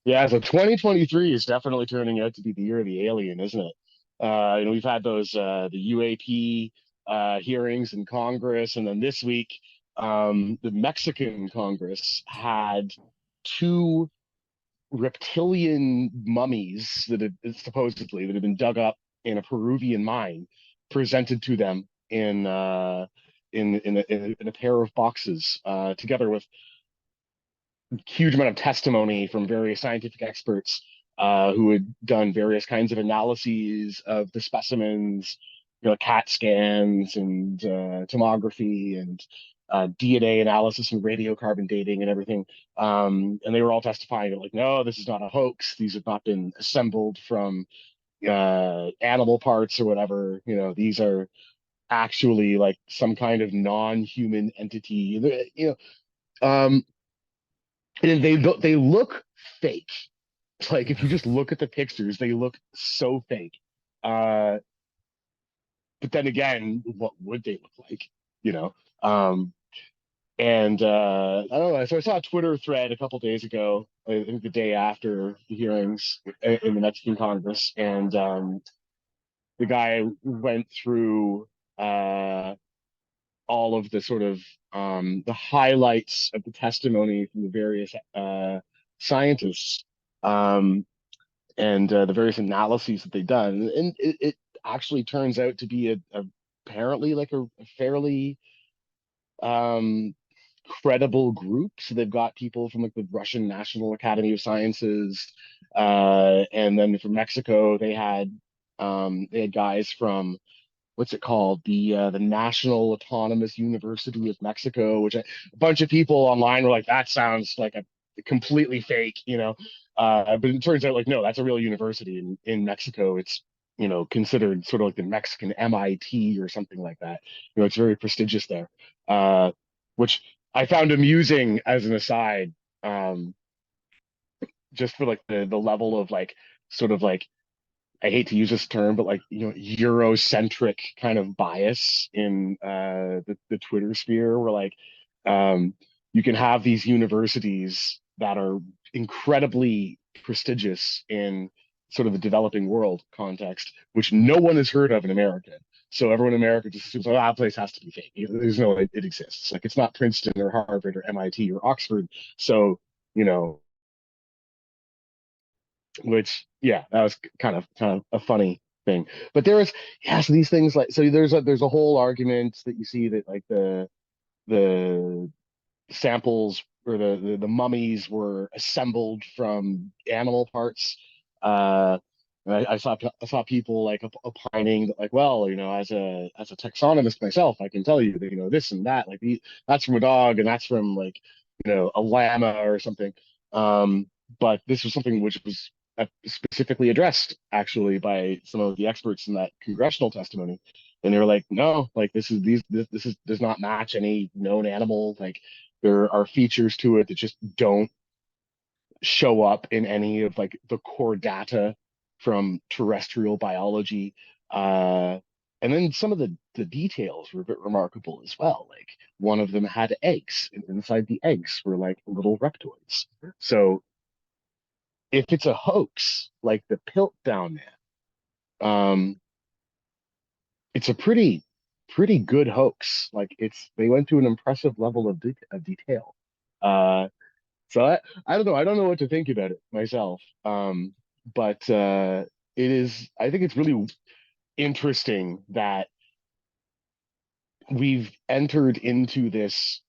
Yeah, so 2023 is definitely turning out to be the year of the alien, isn't it? We've had those the UAP hearings in Congress, and then this week, the Mexican Congress had two reptilian mummies that had supposedly that had been dug up in a Peruvian mine, presented to them in a pair of boxes, together with huge amount of testimony from various scientific experts who had done various kinds of analyses of the specimens, CAT scans and tomography and DNA analysis and radiocarbon dating and everything. And they were all testifying that, like, no, this is not a hoax. These have not been assembled from animal parts or whatever. These are actually like some kind of non-human entity. And they look fake. Like if Yeah. you just look at the pictures, they look so fake. Uh, but then again, what would they look like? You know? Um, and I don't know. So I saw a Twitter thread a couple days ago, I think the day after the hearings in the Mexican Congress, and the guy went through all of the sort of the highlights of the testimony from the various scientists, um, and the various analyses that they've done. And it actually turns out to be apparently like a fairly um, credible group. So they've got people from like the Russian National Academy of Sciences, and then from Mexico they had guys from what's it called, the National Autonomous University of Mexico, which a bunch of people online were like, that sounds like a completely fake. But it turns out like no, that's a real university in Mexico. It's considered sort of like the Mexican MIT or something like that. It's very prestigious there, uh, which I found amusing as an aside, um, just for like the level of like sort of like I hate to use this term, but like Eurocentric kind of bias in the Twitter sphere, where like um, you can have these universities that are incredibly prestigious in sort of the developing world context, which no one has heard of in America. So everyone in America just assumes, oh, that place has to be fake. There's no way it exists. Like it's not Princeton or Harvard or MIT or Oxford. So, you know, which yeah, that was kind of a funny thing. But there was yeah, so these things like so there's a whole argument that you see that like the samples or the mummies were assembled from animal parts. Uh, and I saw people like opining that like, well, as a taxonomist myself, I can tell you that this and that that's from a dog and that's from like a llama or something. But this was something which was specifically addressed actually by some of the experts in that congressional testimony, and they were like, no, like this is does not match any known animal. Like there are features to it that just don't show up in any of like the core data from terrestrial biology. Uh, and then some of the details were a bit remarkable as well. Like one of them had eggs, and inside the eggs were like little reptoids. So if it's a hoax, like the Piltdown Man, it's a pretty good hoax. Like they went to an impressive level of detail. Uh, So I don't know. I don't know what to think about it myself. But I think it's really interesting that we've entered into this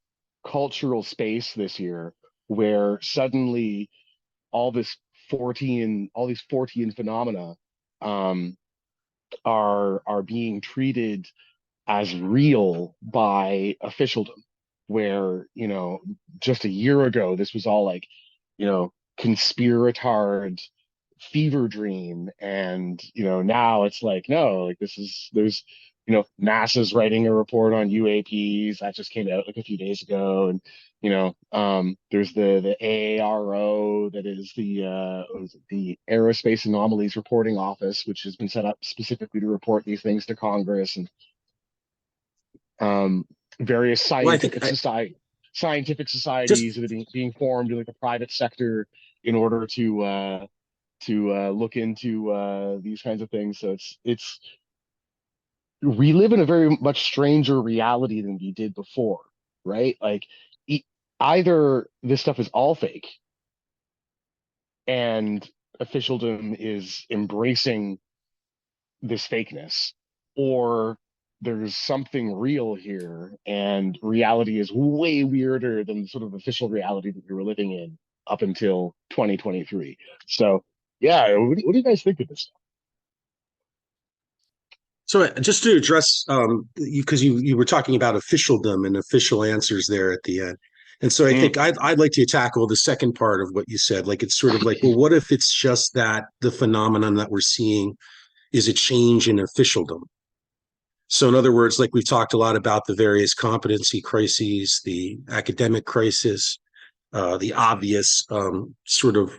cultural space this year where suddenly all these Fortean phenomena um, are being treated as real by officialdom, where, just a year ago, this was all like, conspiratard fever dream. And, now it's like, no, like there's, NASA's writing a report on UAPs that just came out like a few days ago. And, there's the AARO that is what is it, the Aerospace Anomalies Reporting Office, which has been set up specifically to report these things to Congress. And um, various Well, I think I scientific just societies that are being formed in like the private sector. in order to look into these kinds of things. So it's we live in a very much stranger reality than we did before, right? Like e either this stuff is all fake and officialdom is embracing this fakeness, or there's something real here and reality is way weirder than the sort of official reality that we were living in up until 2023. So yeah, what do you guys think of this? So just to address you because you were talking about officialdom and official answers there at the end. And so I Mm. think I'd like to tackle the second part of what you said. Like it's sort of like, well, what if it's just that the phenomenon that we're seeing is a change in officialdom? So in other words, like we've talked a lot about the various competency crises, the academic crisis, the obvious sort of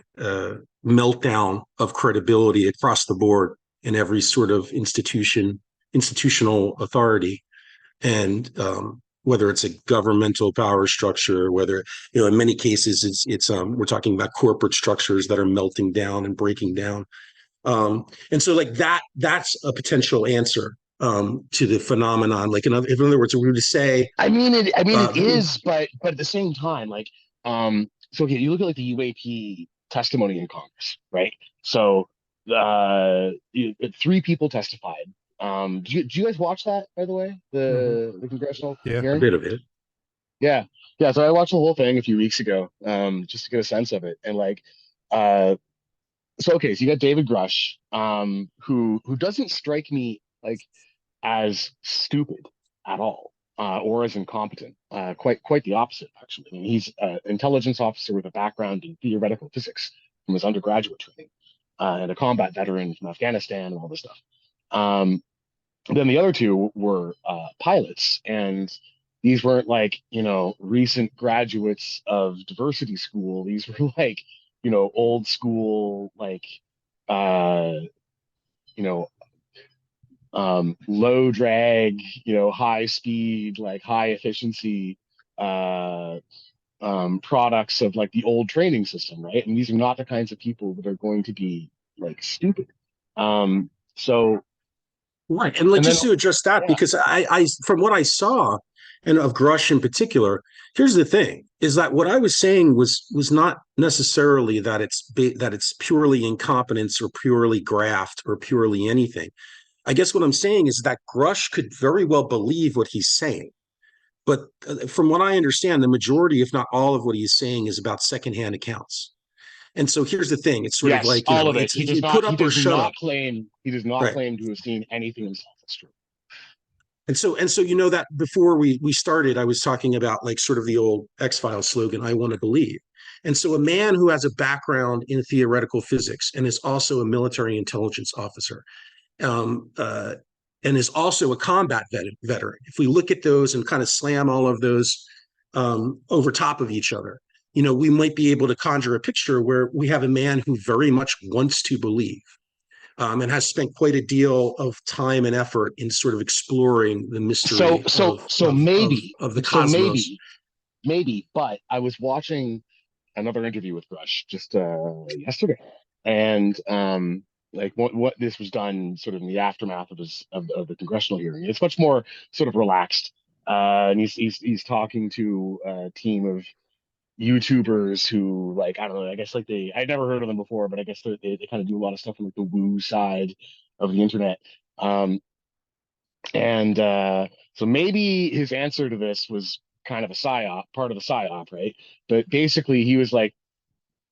meltdown of credibility across the board in every sort of institutional authority, and whether it's a governmental power structure, whether in many cases it's we're talking about corporate structures that are melting down and breaking down, and so like that's a potential answer to the phenomenon. Like in other words, we were to say, I mean, it uh, is, but at the same time, like, so okay, you look at like the UAP testimony in Congress, right? So, three people testified. Do you guys watch that, by the way, Hmm. the congressional Yeah. a hearing? bit of it. Yeah, yeah. So I watched the whole thing a few weeks ago, just to get a sense of it, and like, uh, so okay, so you got David Grush, who doesn't strike me like as stupid at all, or as incompetent. Quite the opposite, actually. I mean, he's an intelligence officer with a background in theoretical physics from his undergraduate training, and a combat veteran from Afghanistan and all this stuff. Um, then the other two were pilots, and these weren't like recent graduates of diversity school. These were like old school like uh, you know low drag, high speed, like high efficiency uh, products of like the old training system, right? And these are not the kinds of people that are going to be like stupid. So, Right. And like and then, just to address that, yeah, because I from what I saw and of Grush in particular, here's the thing, is that what I was saying was not necessarily that that it's purely incompetence or purely graft or purely anything. I guess what I'm saying is that Grush could very well believe what he's saying. But from what I understand, the majority, if not all of what he's saying is about secondhand accounts. And so here's the thing, it's sort of yes, like, all of it. it's put He up or does shut not up. claim, Right. to have seen anything himself. That's true. And so that before we started, I was talking about like sort of the old X-Files slogan, I want to believe. And so a man who has a background in theoretical physics and is also a military intelligence officer, um, uh, and is also a combat veteran. If we look at those and kind of slam all of those over top of each other, we might be able to conjure a picture where we have a man who very much wants to believe, and has spent quite a deal of time and effort in sort of exploring the So, mystery so, so maybe, of the so cosmos. maybe, maybe, but I was watching another interview with Rush just yesterday, and like what this was done sort of in the aftermath of of the congressional hearing. It's much more sort of relaxed, and he's talking to a team of YouTubers who like I don't know. I guess like I'd never heard of them before, but I guess they kind of do a lot of stuff on like the woo side of the internet. Um, and so maybe his answer to this was kind of a psyop, part of the psyop, right? But basically, he was like,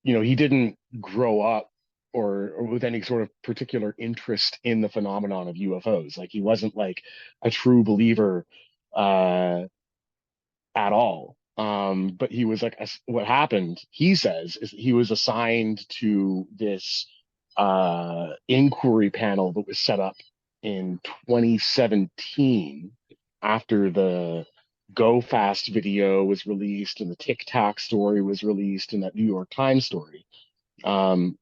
he didn't grow up or with any sort of particular interest in the phenomenon of UFOs. Like he wasn't like a true believer uh, at all. But he was like, what happened, he says, is that he was assigned to this inquiry panel that was set up in 2017 after the Go Fast video was released and the TikTok story was released and that New York Times story. Um,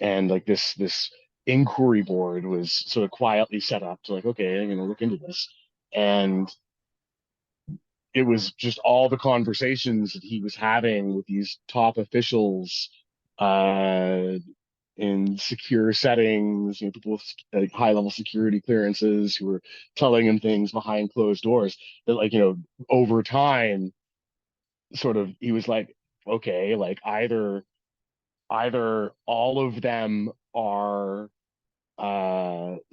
and like this inquiry board was sort of quietly set up to like, okay, I'm gonna look into this. And it was just all the conversations that he was having with these top officials uh, in secure settings, people with like high level security clearances who were telling him things behind closed doors that, like, over time, sort of, he was like, okay, like either all of them are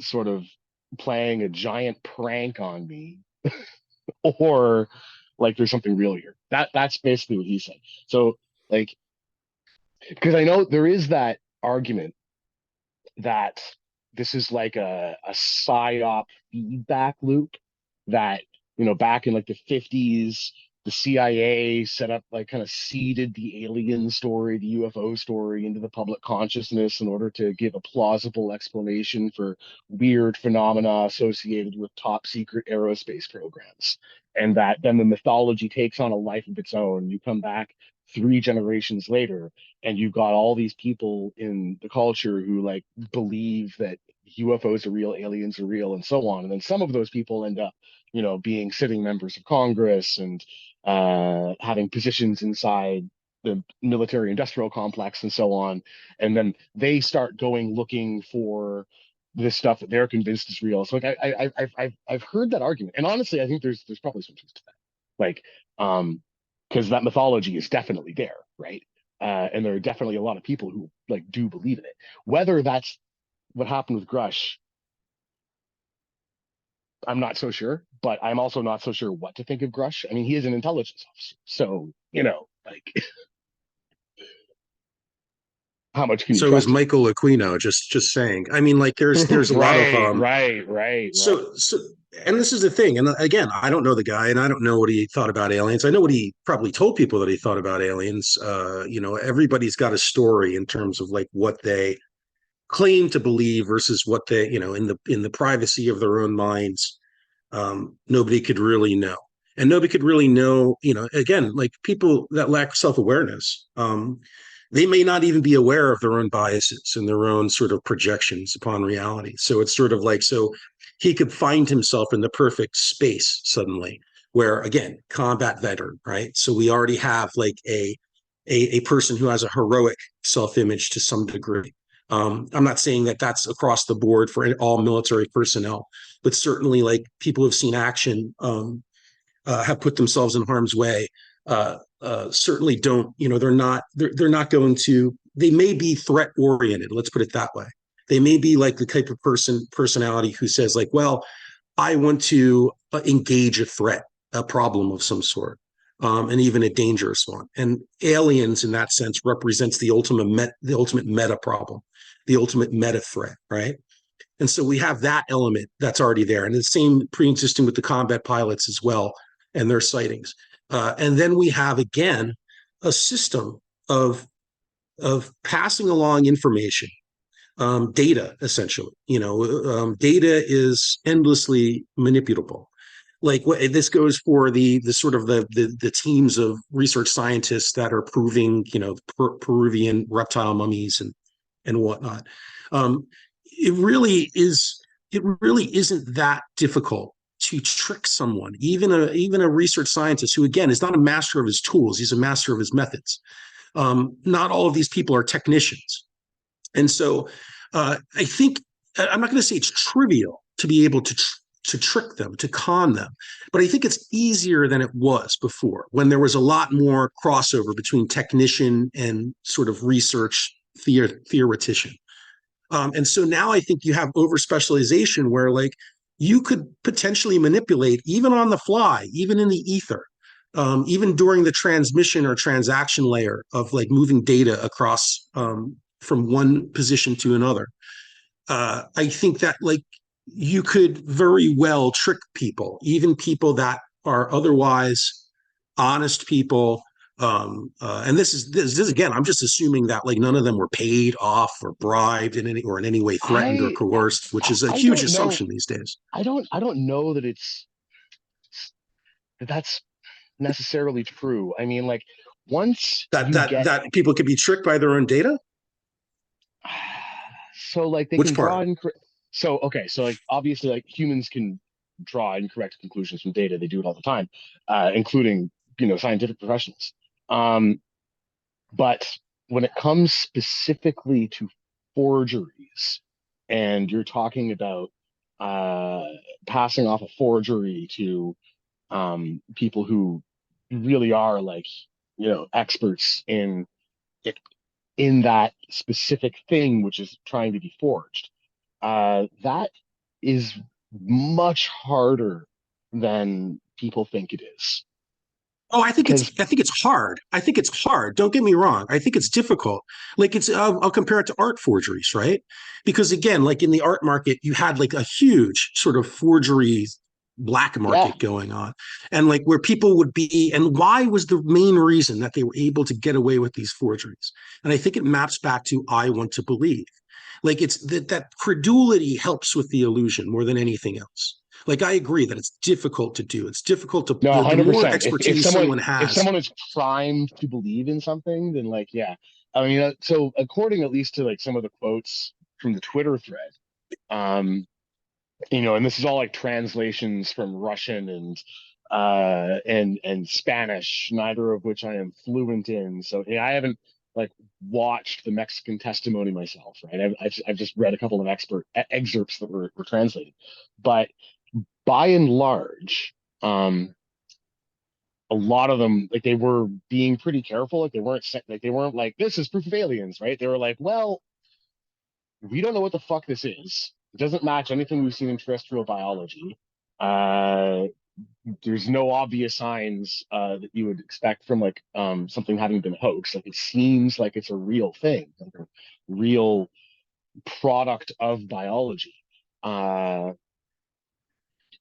sort of playing a giant prank on me, or like there's something real here. That's basically what he said. So, like, because I know there is that argument that this is like a psyop feedback loop, that, back in like the 50s, the CIA set up, like, kind of seeded the alien story, the UFO story, into the public consciousness in order to give a plausible explanation for weird phenomena associated with top secret aerospace programs. And that then the mythology takes on a life of its own. You come back 3 generations later, and you've got all these people in the culture who, like, believe that UFOs are real, aliens are real, and so on. And then some of those people end up, being sitting members of Congress, and having positions inside the military industrial complex and so on. And then they start going looking for this stuff that they're convinced is real. So, like, I've heard that argument, and honestly, I think there's probably some truth to that. Like, because that mythology is definitely there, right? And there are definitely a lot of people who, like, do believe in it. Whether that's what happened with Grush, I'm not so sure, but I'm also not so sure what to think of Grush. I mean, he is an intelligence officer, so, like, how much can you So is trust him? Michael Aquino. Just saying. I mean, like there's a lot of Right, right, right, right. so and this is the thing. And again, I don't know the guy, and I don't know what he thought about aliens. I know what he probably told people that he thought about aliens. Everybody's got a story in terms of like what they claim to believe versus what they, in the privacy of their own minds, nobody could really know. And nobody could really know, again, like people that lack self-awareness, they may not even be aware of their own biases and their own sort of projections upon reality. So it's sort of like, so he could find himself in the perfect space suddenly, where again, combat veteran, right? So we already have like a person who has a heroic self-image to some degree. I'm not saying that that's across the board for all military personnel, but certainly like people who've seen action, have put themselves in harm's way, certainly don't, they're not going to, they may be threat oriented. Let's put it that way. They may be like the type of personality who says like, well, I want to engage a threat, a problem of some sort, and even a dangerous one. And aliens, in that sense, represents the ultimate meta problem, the ultimate meta threat, right? And so we have that element that's already there, and the same pre-existing with the combat pilots as well and their sightings. And then we have again a system of passing along information, data essentially. Data is endlessly manipulable. Like this goes for the sort of the teams of research scientists that are proving Peruvian reptile mummies and whatnot. Um, it really is. It really isn't that difficult to trick someone, even a research scientist who, again, is not a master of his tools. He's a master of his methods. Not all of these people are technicians, and so I think I'm not going to say it's trivial to be able to trick them, to con them, but I think it's easier than it was before, when there was a lot more crossover between technician and sort of research theoretician. And so now I think you have over specialization where like you could potentially manipulate even on the fly, even in the ether, even during the transmission or transaction layer of like moving data across, from one position to another. I think that like you could very well trick people, even people that are otherwise honest people. And this again, I'm just assuming that like none of them were paid off or bribed in any way threatened or I coerced, which is a I huge don't know. assumption these days. I don't know that that's necessarily true. I mean, like, once That you that get that people could be tricked by their own data. so, like, they Which can draw part? in. So, okay, so, like, obviously, like, humans can draw incorrect conclusions from data. They do it all the time, including, scientific professionals. Um, but when it comes specifically to forgeries, and you're talking about uh, passing off a forgery to people who really are like, experts in that specific thing which is trying to be forged. That is much harder than people think it is. Oh, Because I think it's hard. I think it's hard. Don't get me wrong. I think it's difficult. Like it's I'll compare it to art forgeries, right? Because again, like in the art market, you had like a huge sort of forgery black yeah, market going on. And like where people would be, and why was the main reason that they were able to get away with these forgeries? And I think it maps back to I want to believe. Like it's that credulity helps with the illusion more than anything else. Like I agree that it's difficult to do. It's difficult to no, the more 100%. If expertise someone if has. someone is primed to believe in something, then like, yeah. I mean, so according at least to like some of the quotes from the Twitter thread, um, and this is all like translations from Russian and Spanish, neither of which I am fluent in. So I haven't like watched the Mexican testimony myself, right? I've just read a couple of expert excerpts that were translated, but by and large, a lot of them like they were being pretty careful, like they weren't like this is proof of aliens, right? They were like, well, we don't know what the fuck this is. It doesn't match anything we've seen in terrestrial biology. Uh, there's no obvious signs that you would expect from like something having been hoaxed. Like it seems like it's a real thing, like a real product of biology. Uh,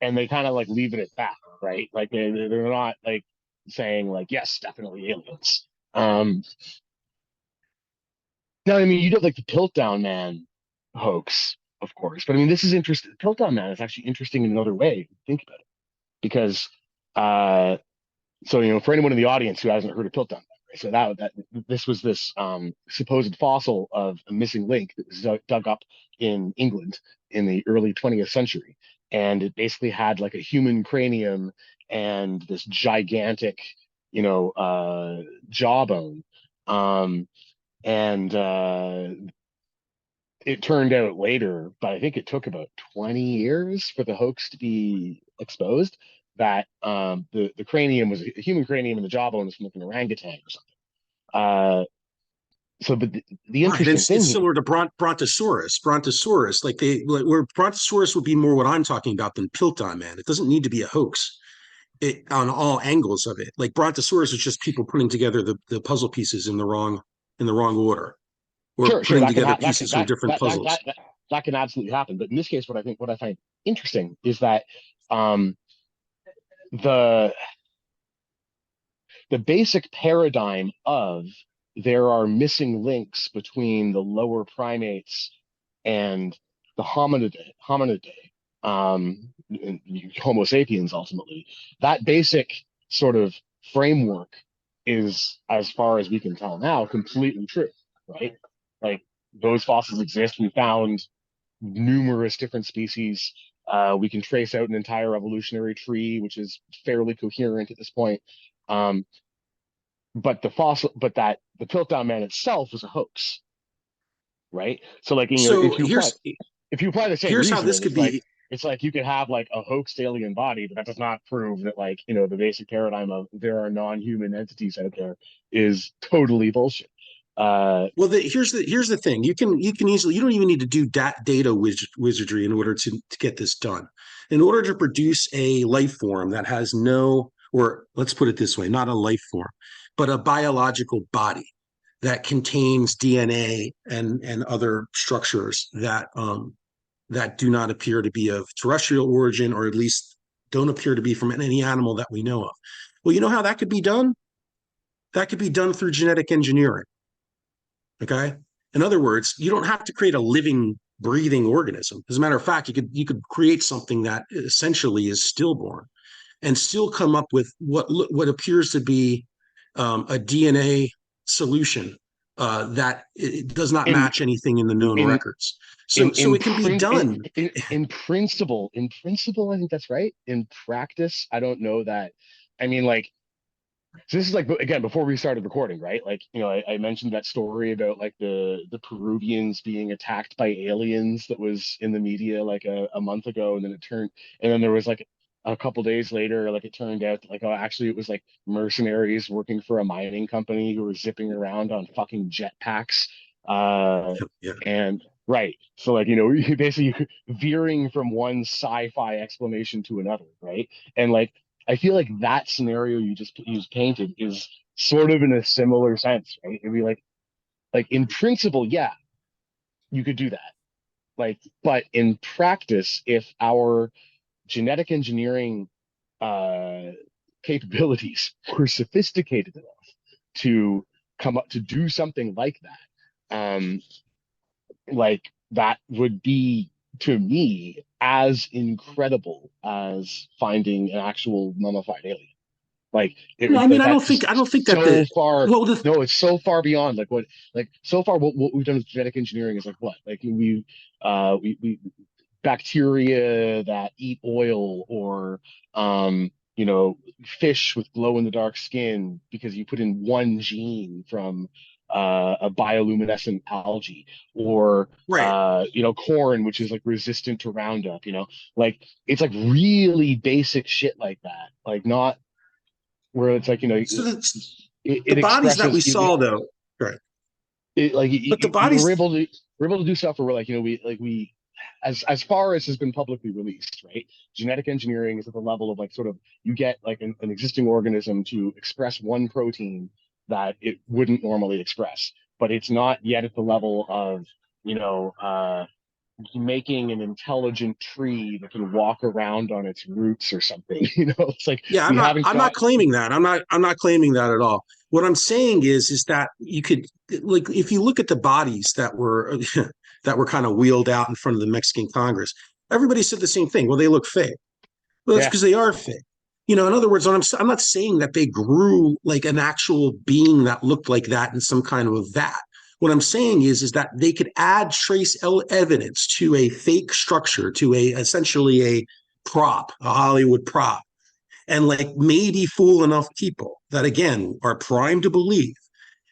and they kind of like leave it at that, right? Like they're not like saying like yes, definitely aliens. Now, I mean, you don't like the Piltdown Man hoax, of course, but I mean, this is interesting. Piltdown Man is actually interesting in another way. If you think about it, because uh, so for anyone in the audience who hasn't heard of Piltdown Man, right? So that this was this supposed fossil of a missing link that was dug up in England in the early 20th century, and it basically had like a human cranium and this gigantic, jawbone. Um, and it turned out later, but I think it took about 20 years for the hoax to be exposed that the cranium was a human cranium and the jawbone was from like an orangutan or something. Uh, but the Right, interesting thing it's here, similar to Brontosaurus. Brontosaurus, like where Brontosaurus would be more what I'm talking about than Piltdown Man. It doesn't need to be a hoax on all angles of it. Like Brontosaurus is just people putting together the puzzle pieces in the wrong order, or sure, putting that can together that can pieces from different puzzles. that can absolutely happen. But in this case, what I find interesting is that um, the the basic paradigm of there are missing links between the lower primates and the hominidae, Homo sapiens ultimately. That basic sort of framework is, as far as we can tell now, completely true, right? Like those fossils exist. We found numerous different species. We can trace out an entire evolutionary tree, which is fairly coherent at this point. Um, but the Piltdown Man itself was a hoax, right? So like So if you apply the same here's how this reasoning, could be. it's like you could have like a hoaxed alien body, but that does not prove that like the basic paradigm of there are non-human entities out there is totally bullshit. Uh, Well, here's the thing. You can easily you don't even need to do data wizardry in order to get this done. In order to produce a life form that has no, or let's put it this way, not a life form, but a biological body that contains DNA and other structures that do not appear to be of terrestrial origin, or at least don't appear to be from any animal that we know of. Well, you know how that could be done? That could be done through genetic engineering. Okay. In other words, you don't have to create a living, breathing organism. As a matter of fact, you could create something that essentially is stillborn and still come up with what appears to be a DNA solution that it does not in match anything in the known in records. So it can be done. in principle, I think that's right. In practice, I don't know that. I mean, like So this is like again before we started recording, right? Like, I mentioned that story about like the Peruvians being attacked by aliens that was in the media like a month ago, and then there was like a couple days later, like it turned out that, like, oh, actually it was like mercenaries working for a mining company who were zipping around on fucking jetpacks. Uh, Yeah. and right, so like, you basically veering from one sci-fi explanation to another, right? And like I feel like that scenario you just painted is sort of in a similar sense, right? It'd be like in principle, yeah, you could do that. Like, but in practice, if our genetic engineering uh, capabilities were sophisticated enough to come up to do something like that, like that would be to me as incredible as finding an actual mummified alien. Like Well, I it mean, like that's I don't just think that so far. well, the, No, it's so far beyond like so far what we've done with genetic engineering is like what? Like we bacteria that eat oil, or fish with glow in the dark skin because you put in one gene from a bioluminescent algae, or right. corn which is like resistant to Roundup, like it's like really basic shit like that, like not where it's like, So the it bodies that we expresses saw, though, right? like But the we're bodies, able to do stuff where we're like, we as far as has been publicly released, right? Genetic engineering is at the level of like sort of you get like an existing organism to express one protein that it wouldn't normally express, but it's not yet at the level of you know uh making an intelligent tree that can walk around on its roots or something. It's like yeah, we haven't I'm not got. claiming that. I'm not claiming that at all. What I'm saying is that you could, like, if you look at the bodies that were that were kind of wheeled out in front of the Mexican Congress, everybody said the same thing. Well, they look fake. Well, that's Yeah, because they are fake. In other words, I'm not saying that they grew like an actual being that looked like that in some kind of a vat. What I'm saying is that they could add trace evidence to a fake structure, to a essentially a prop, a Hollywood prop, and like maybe fool enough people that again are primed to believe,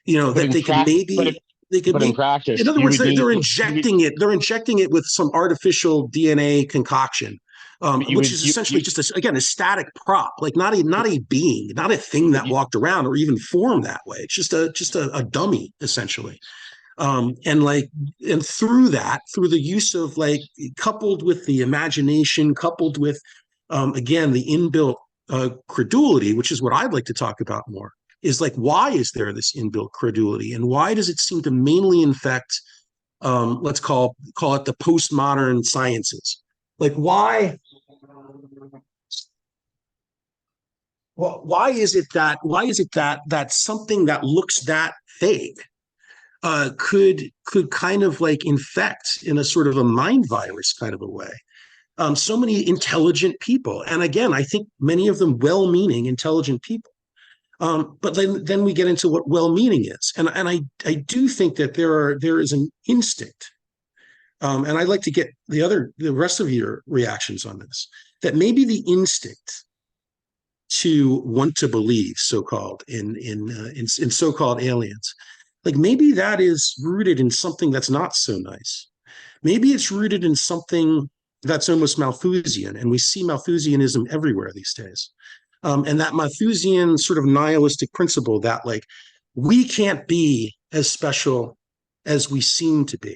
but that in they could fact, maybe they could but in make. In practice, other words, they're injecting it with some artificial DNA concoction, you which would is essentially just again a static prop, like not a being, not a thing but that walked around or even formed that way. It's just a dummy essentially. And like, and through the use of like, coupled with the imagination, coupled with again the inbuilt credulity, which is what I'd like to talk about more, is like, why is there this inbuilt credulity, and why does it seem to mainly infect, let's call it the postmodern sciences? Like, why is it that that something that looks that fake could kind of like infect in a sort of a mind virus kind of a way, so many intelligent people, and again, I think many of them well-meaning intelligent people. But then we get into what well-meaning is, and I do think that there is an instinct, and I'd like to get the rest of your reactions on this, that maybe the instinct to want to believe, so-called in so-called aliens, like maybe that is rooted in something that's not so nice. Maybe it's rooted in something that's almost Malthusian, and we see Malthusianism everywhere these days. And that Malthusian sort of nihilistic principle that like we can't be as special as we seem to be,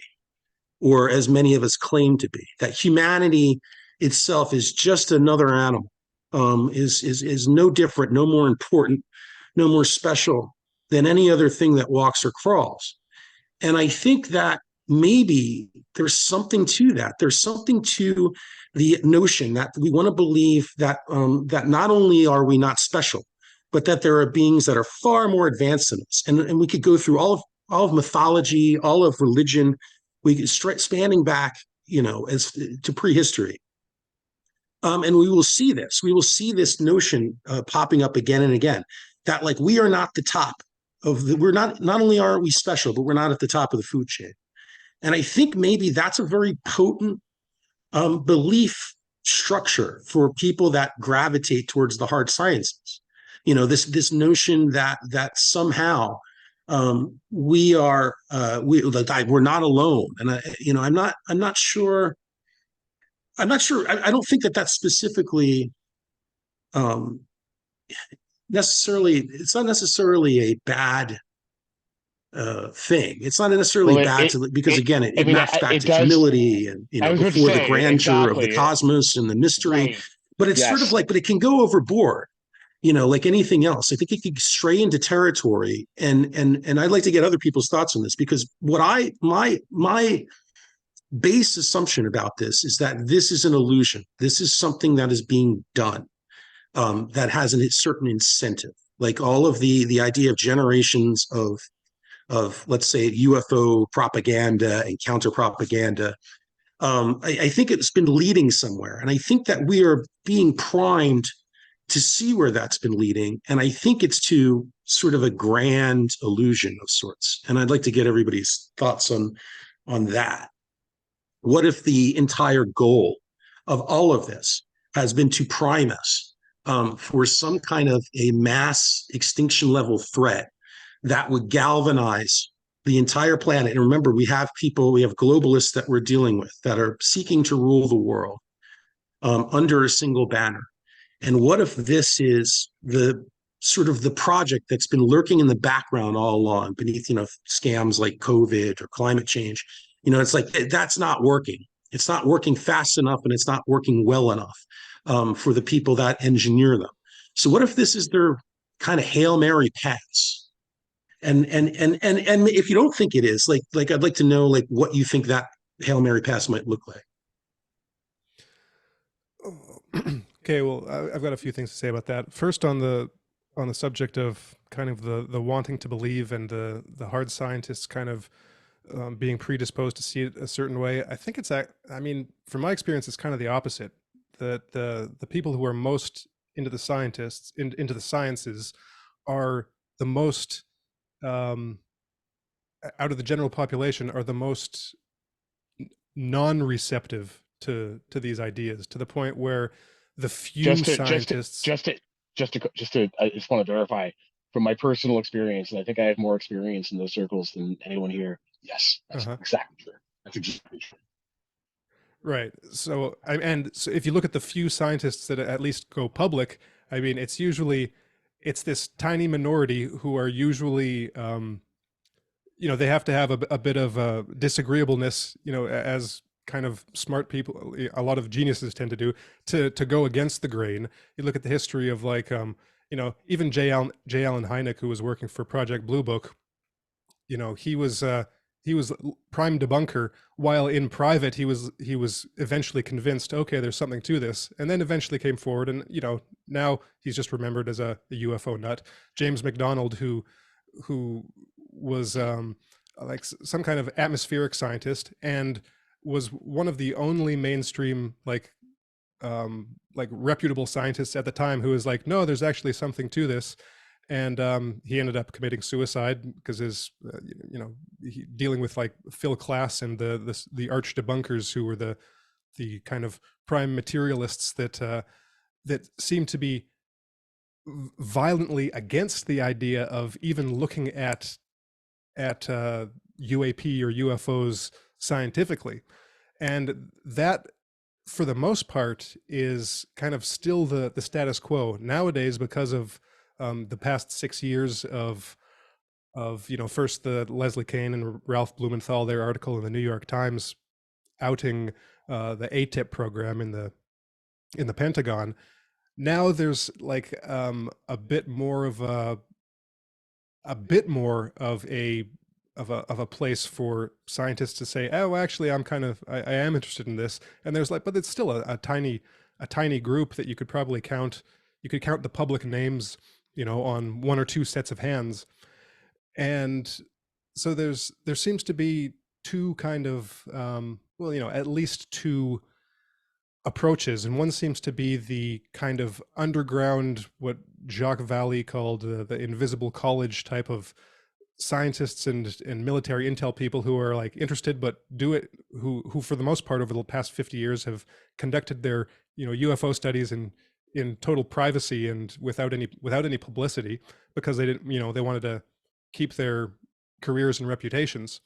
or as many of us claim to be. That humanity itself is just another animal, is no different, no more important, no more special than any other thing that walks or crawls. And I think that maybe there's something to that. There's something to the notion that we want to believe that that not only are we not special, but that there are beings that are far more advanced than us. And we could go through all of mythology, all of religion, we could spanning back, as to prehistory. And we will see this. We will see this notion popping up again and again, that like we are not the top we're not only are we special, but we're not at the top of the food chain. And I think maybe that's a very potent belief structure for people that gravitate towards the hard sciences. this notion that somehow we're not alone. And I don't think that that's specifically um, necessarily, it's not necessarily a bad thing. It's not necessarily Well, bad to, because again, I it mean, maps back it to does. humility and, I was about to before the say grandeur of the exactly cosmos and the mystery. right. But it's sort of Yes. like, but it can go overboard, like anything else. I think it could stray into territory, and I'd like to get other people's thoughts on this, because my base assumption about this is that this is an illusion. This is something that is being done, that has a certain incentive. Like all of the idea of generations of let's say UFO propaganda and counter propaganda. I think it's been leading somewhere, and I think that we are being primed to see where that's been leading. And I think it's to sort of a grand illusion of sorts. And I'd like to get everybody's thoughts on that. What if the entire goal of all of this has been to prime us for some kind of a mass extinction level threat that would galvanize the entire planet? And remember, we have globalists that we're dealing with that are seeking to rule the world under a single banner. And what if this is the sort of the project that's been lurking in the background all along beneath, scams like COVID or climate change? It's like that's not working. It's not working fast enough, and it's not working well enough for the people that engineer them. So what if this is their kind of Hail Mary pass? And if you don't think it is, like I'd like to know like what you think that Hail Mary pass might look like. Okay, well, I've got a few things to say about that. First, on the subject of kind of the wanting to believe and the hard scientists kind of being predisposed to see it a certain way. I think I mean, from my experience, it's kind of the opposite. That the people who are most into the into the sciences are the most um, out of the general population are the most non-receptive to these ideas, to the point where the few Just to just to scientists. just to just to I just want to verify from my personal experience, and I think I have more experience in those circles than anyone here. Yes, that's Uh-huh. exactly true. That's exactly true. Right. So so if you look at the few scientists that at least go public, I mean, it's this tiny minority who are usually they have to have a bit of disagreeableness, as kind of smart people, a lot of geniuses tend to do, to go against the grain. You look at the history of like even J. Allen Hynek, who was working for Project Blue Book. He was prime debunker, while in private he was eventually convinced, okay, there's something to this, and then eventually came forward, and now he's just remembered as a UFO nut. James McDonald, who was like some kind of atmospheric scientist, and was one of the only mainstream like reputable scientists at the time who was like, no, there's actually something to this. And he ended up committing suicide because his dealing with like Phil Klass and the arch debunkers, who were the kind of prime materialists that seemed to be violently against the idea of even looking at UAP or UFOs scientifically. And that, for the most part, is kind of still the status quo nowadays, because of the past 6 years of first the Leslie Kean and Ralph Blumenthal, their article in the New York Times outing the ATIP program in the Pentagon. Now there's like a bit more of a place for scientists to say, oh, actually, I am interested in this. And there's like, but it's still a tiny group that you could probably count. You could count the public names, on one or two sets of hands. And so there seems to be two kind of, at least two approaches, and one seems to be the kind of underground, what Jacques Vallée called the invisible college type of scientists and military intel people who are like interested but do it, who for the most part over the past 50 years have conducted their UFO studies in total privacy and without any publicity, because they didn't, they wanted to keep their careers and reputations.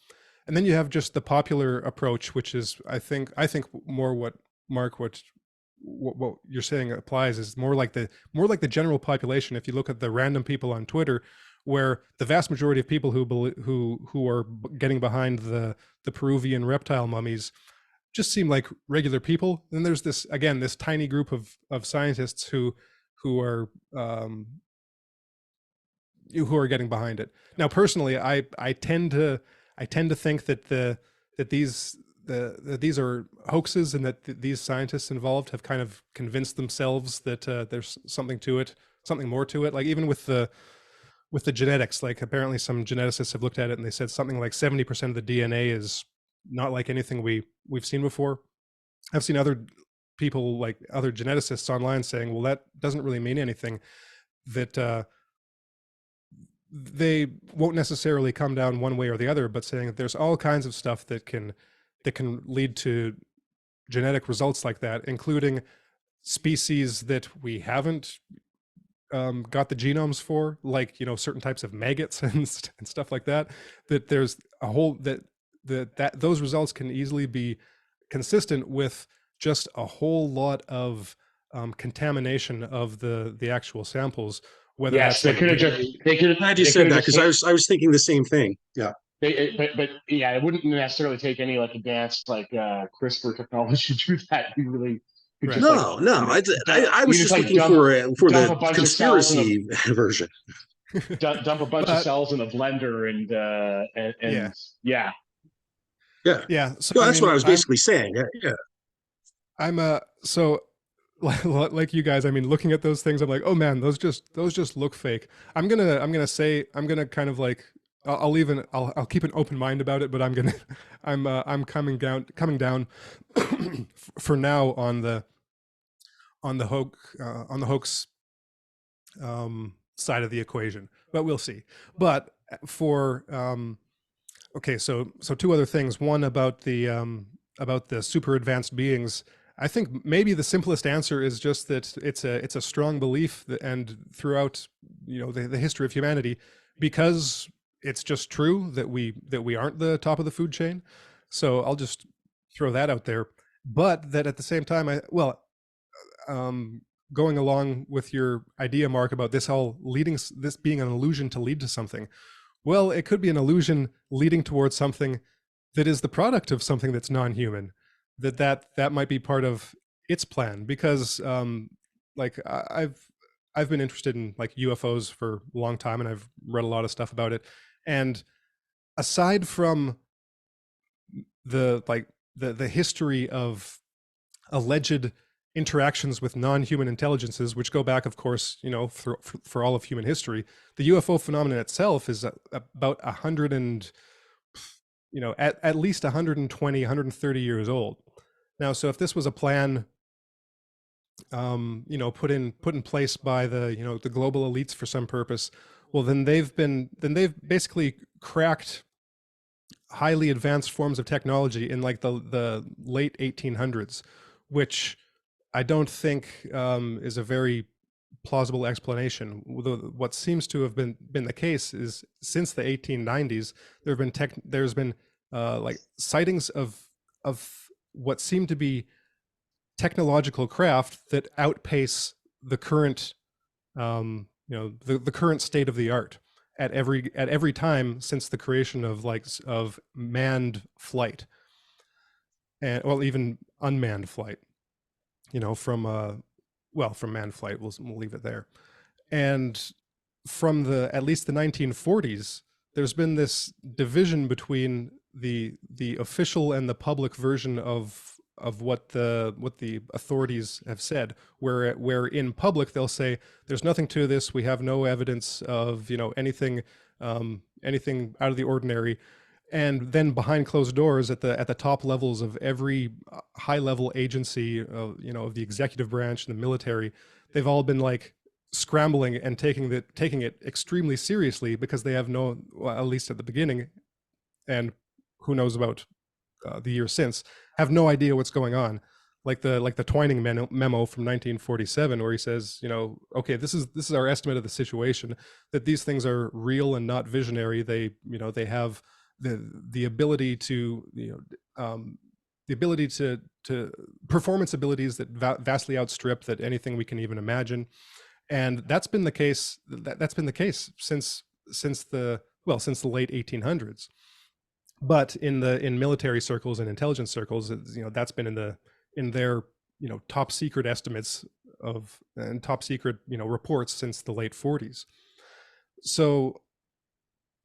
And then you have just the popular approach, which is, I think more what Mark, what you're saying applies, is more like the general population. If you look at the random people on Twitter, where the vast majority of people who are getting behind the Peruvian reptile mummies just seem like regular people. And there's this tiny group of scientists who are getting behind it. Now, personally, I tend to think that these are hoaxes, and that these scientists involved have kind of convinced themselves that there's something to it, something more to it. Like even with the genetics, like apparently some geneticists have looked at it and they said something like 70% of the DNA is not like anything we've seen before. I've seen other people, like other geneticists online, saying, well, that doesn't really mean anything, that they won't necessarily come down one way or the other, but saying that there's all kinds of stuff that can lead to genetic results like that, including species that we haven't got the genomes for, like certain types of maggots and stuff like that. That there's a whole that those results can easily be consistent with just a whole lot of contamination of the actual samples. Whether Yes, that's like Glad you said that, because I was thinking the same thing. Yeah. But yeah, it wouldn't necessarily take any like advanced like CRISPR technology to do that. You really could Right. just like No. I was you just like looking for dump a the bunch of cells in conspiracy version. dump a bunch of But cells in a blender and yeah, yeah. Yeah. yeah. So No, I that's what mean, I was basically saying. Yeah. I'm so like you guys, I mean, looking at those things, I'm like, oh man, those just look fake. I'm gonna kind of like, I'll leave I'll keep an open mind about it, but I'm coming down for now on the hoax side of the equation, but we'll see. But for okay, so two other things. One about the super advanced beings. I think maybe the simplest answer is just that it's a strong belief that, and throughout the history of humanity, because it's just true that we aren't the top of the food chain. So I'll just throw that out there. But that at the same time, um, going along with your idea, Mark, about this being an illusion to lead to something. Well, it could be an illusion leading towards something that is the product of something that's non-human. That might be part of its plan, because like I've been interested in like UFOs for a long time, and I've read a lot of stuff about it. And aside from the history of alleged interactions with non-human intelligences, which go back, of course, for all of human history, the UFO phenomenon itself is about 100 and at least 120, 130 years old now. So if this was a plan, put in place by the global elites for some purpose, well, then they've basically cracked highly advanced forms of technology in like the late 1800s, which I don't think is a very plausible explanation. What seems to have been the case is, since the 1890s, there's been like sightings of what seem to be technological craft that outpace the current the current state of the art at every time since the creation of manned flight, and well, even unmanned flight, from manned flight, we'll leave it there. And from at least the 1940s, there's been this division between the official and the public version of what the authorities have said, where in public they'll say there's nothing to this, we have no evidence of anything out of the ordinary. And then behind closed doors, at the top levels of every high level agency, of the executive branch and the military, they've all been like scrambling and taking it extremely seriously, because they have at least at the beginning, and who knows about the years since, have no idea what's going on. the Twining memo from 1947, where he says, okay, this is our estimate of the situation, that these things are real and not visionary. They have the ability to, the ability to performance abilities that vastly outstrip that anything we can even imagine. And that's been the case. That's been the case since the late 1800s. But in military circles and intelligence circles, that's been in their top secret estimates of and top secret reports since the late 40s. So,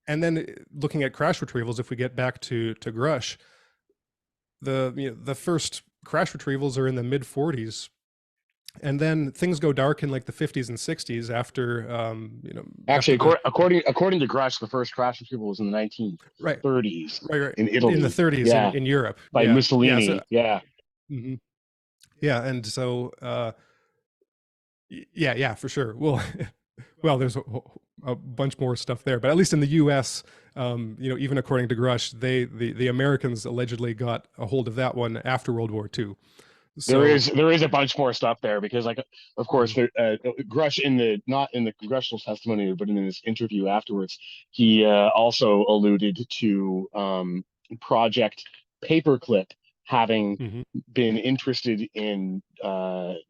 and then looking at crash retrievals, if we get back to Grush, the first crash retrievals are in the mid 40s, and then things go dark in like the 50s and 60s after Actually, the according to Grush, the first crash retrieval was in the right 1930s right in in the Italy. 30s Yeah, in Europe. by Yeah, Mussolini. so Yeah. mhm. Yeah, and so yeah, for sure. Well, well, there's a bunch more stuff there, but at least in the U.S., even according to Grush, the Americans allegedly got a hold of that one after World War II. So, There is a bunch more stuff there because, like, of course, mhm, Grush in the not in the congressional testimony, but in his interview afterwards, he also alluded to Project Paperclip having mhm, been interested in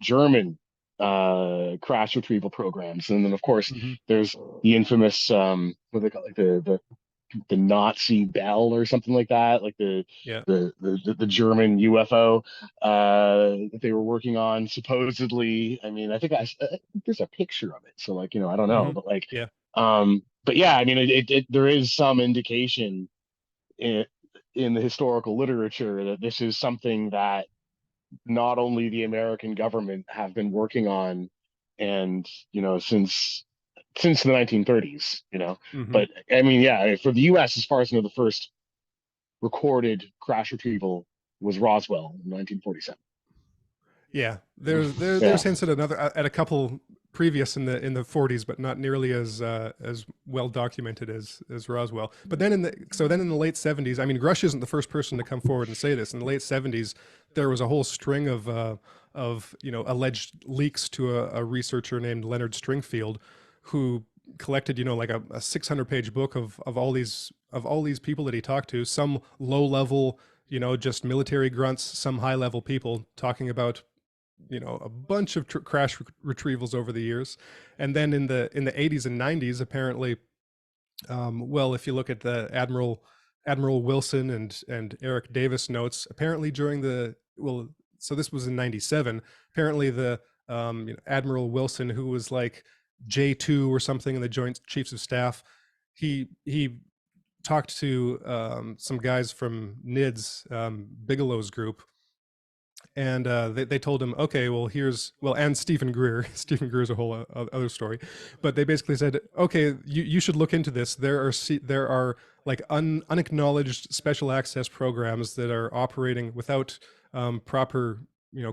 German crash retrieval programs, and then of course mhm. there's the infamous what do they call it, like the Nazi Bell or something like that, like Yeah. the German UFO that they were working on supposedly. I mean, I think there's a picture of it, so like I don't know, Mhm. but like Yeah. but yeah, I mean there is some indication in in the historical literature that this is something that not only the American government have been working on, and since the 1930s, Mhm. but I mean, yeah, for the U.S., as far as I know, the first recorded crash retrieval was Roswell in 1947. Yeah. There's Yeah, hints at a couple previous in the 40s, but not nearly as well documented as Roswell. But then in the late 70s, I mean, Grush isn't the first person to come forward and say this. In the late 70s, there was a whole string of alleged leaks to a researcher named Leonard Stringfield, who collected like a 600-page book of all these people that he talked to, some low level, just military grunts, some high level people talking about a bunch of crash retrievals over the years. And then in the 80s and 90s, apparently, well, if you look at the Admiral Wilson and Eric Davis notes, apparently during the well, so this was in 97. Apparently, the Admiral Wilson, who was like J2 or something in the Joint Chiefs of Staff, he talked to some guys from NIDS, Bigelow's group, and they told him, okay, well, and Stephen Greer. Stephen Greer is a whole other story, but they basically said, okay, you should look into this. There are like unacknowledged special access programs that are operating without proper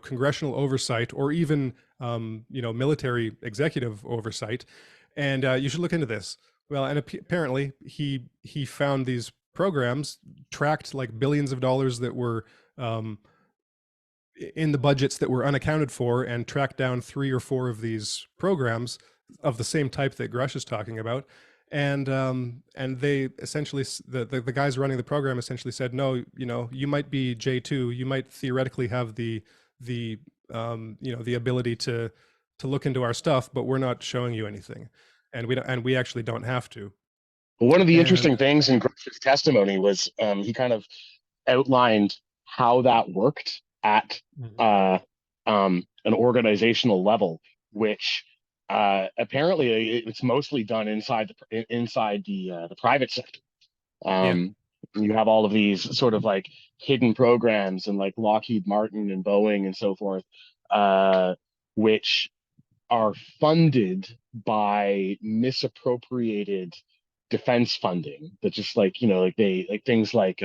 congressional oversight, or even military executive oversight, and you should look into this. Well, and apparently he found these programs, tracked like billions of dollars that were in the budgets that were unaccounted for, and tracked down 3 or 4 of these programs of the same type that Grush is talking about. And they essentially, the guys running the program essentially said, no, you might be J2, you might theoretically have the ability to look into our stuff, but we're not showing you anything, and we actually don't have to. but one of the And interesting things in Grush's testimony was he kind of outlined how that worked at Mhm. uh, an organizational level, which apparently it's mostly done inside the private sector. Yeah. Um, you have all of these sort of like hidden programs and like Lockheed Martin and Boeing and so forth, which are funded by misappropriated defense funding that just like like they like things like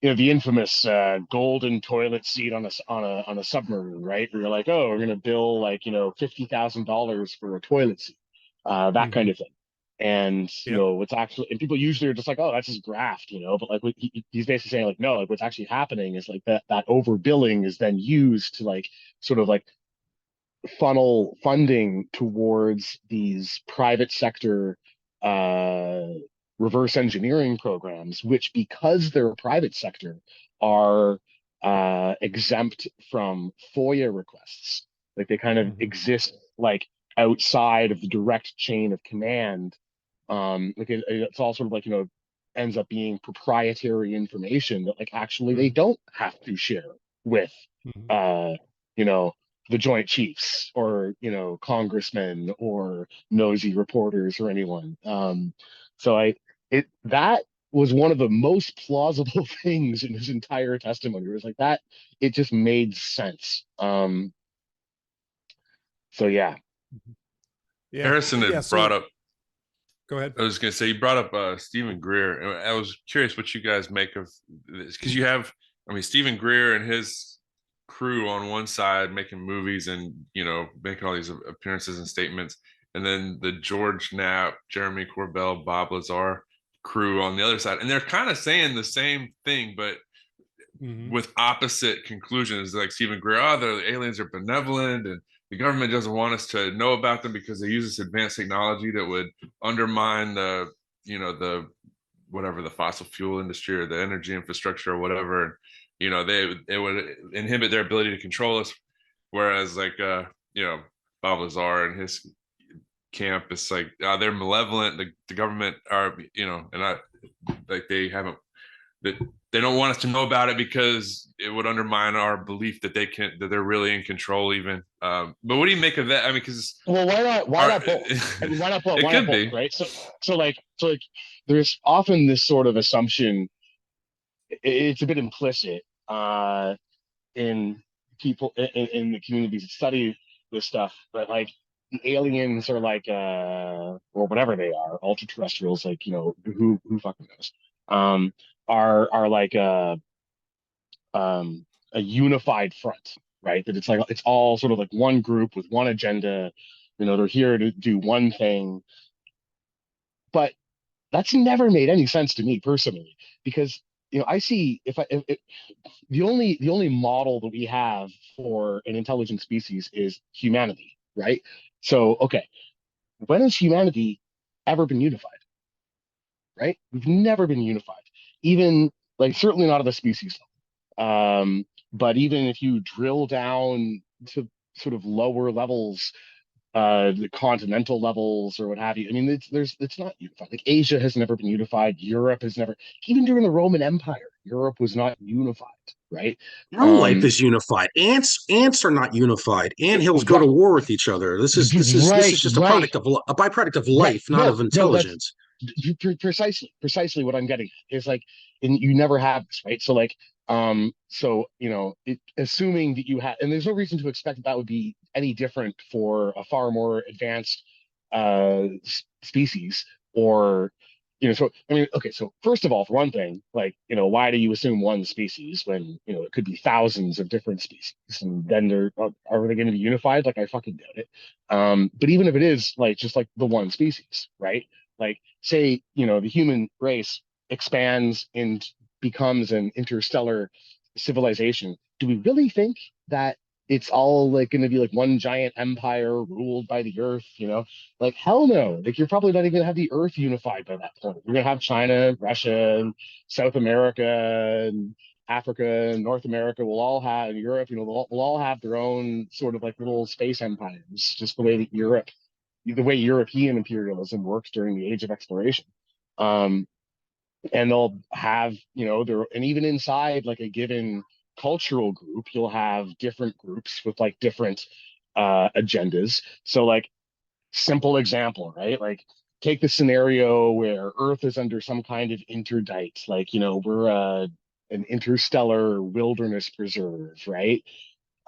the infamous golden toilet seat on a submarine, right? Where you're like, oh, we're gonna bill like $50,000 for a toilet seat, that kind Hmm. of thing. And Yeah. what's actually, and people usually are just like, oh, that's just graft, but like he's basically saying like, no, like what's actually happening is like that overbilling is then used to like sort of like funnel funding towards these private sector uh reverse engineering programs, which, because they're private sector, are exempt from FOIA requests. Like they kind of Mhm. exist like outside of the direct chain of command. Like it's all sort of like, ends up being proprietary information that like actually they Mhm. don't have to share with Mhm. uh you know the Joint Chiefs, or congressmen, or nosy reporters, or anyone. So I it that was one of the most plausible things in his entire testimony. It was like that. It just made sense. So yeah. Mhm. Yeah. Harrison Yeah. had brought So up, go ahead. I was going to say, you brought up Stephen Greer. And I was curious what you guys make of this. Because you have, I mean, Stephen Greer and his crew on one side making movies and, making all these appearances and statements. And then the George Knapp, Jeremy Corbell, Bob Lazar crew on the other side. And they're kind of saying the same thing, but Mhm. with opposite conclusions. Like Stephen Greer, oh, the aliens are benevolent and the government doesn't want us to know about them because they use this advanced technology that would undermine the whatever, the fossil fuel industry or the energy infrastructure or whatever. They would inhibit their ability to control us. Whereas like Bob Lazar and his camp, it's like they're malevolent. The government are, and I like they haven't, that they don't want us to know about it because it would undermine our belief that they're really in control even. But what do you make of that? I mean, because Well, why our not both? I mean, why not both? it Why not could both? be. Right? So like, there's often this sort of assumption. It's a bit implicit in people in the communities that study this stuff, but like the aliens are like or whatever they are, ultra terrestrials, like who fucking knows, are like a unified front, right? That it's like it's all sort of like one group with one agenda. They're here to do one thing. But that's never made any sense to me personally, because I see, if the only model that we have for an intelligent species is humanity, right? So okay, when has humanity ever been unified? Right? We've never been unified, even like certainly not at the species level. But even if you drill down to sort of lower levels, the continental levels or what have you. I mean, it's not unified. Like Asia has never been unified. Europe has never, even during the Roman Empire, Europe was not unified, right? No life Um, is unified. Ants are not unified. Ant hills go to right, war with each other. This is right, just right, a byproduct of right. life, not No, of no, that's intelligence. precisely what I'm getting at is like, and you never have this, right? So like, assuming that you have, and there's no reason to expect that would be any different for a far more advanced species, or so I mean, okay, so first of all, for one thing, like, why do you assume one species when it could be thousands of different species, and then are they going to be unified? Like, I fucking doubt it. But even if it is like just like the one species, right? Like, say, the human race expands and becomes an interstellar civilization. Do we really think that it's all like going to be like one giant empire ruled by the Earth? Like, hell no. Like, you're probably not even gonna have the Earth unified by that point. You're gonna have China, Russia, and South America, and Africa, and North America will all have, and Europe, will all have their own sort of like little space empires, just the way European imperialism works during the Age of Exploration. Um, and they'll have, and even inside like a given cultural group, you'll have different groups with like different agendas. So like, simple example, right? Like, take the scenario where Earth is under some kind of interdict, like, we're an interstellar wilderness preserve, right?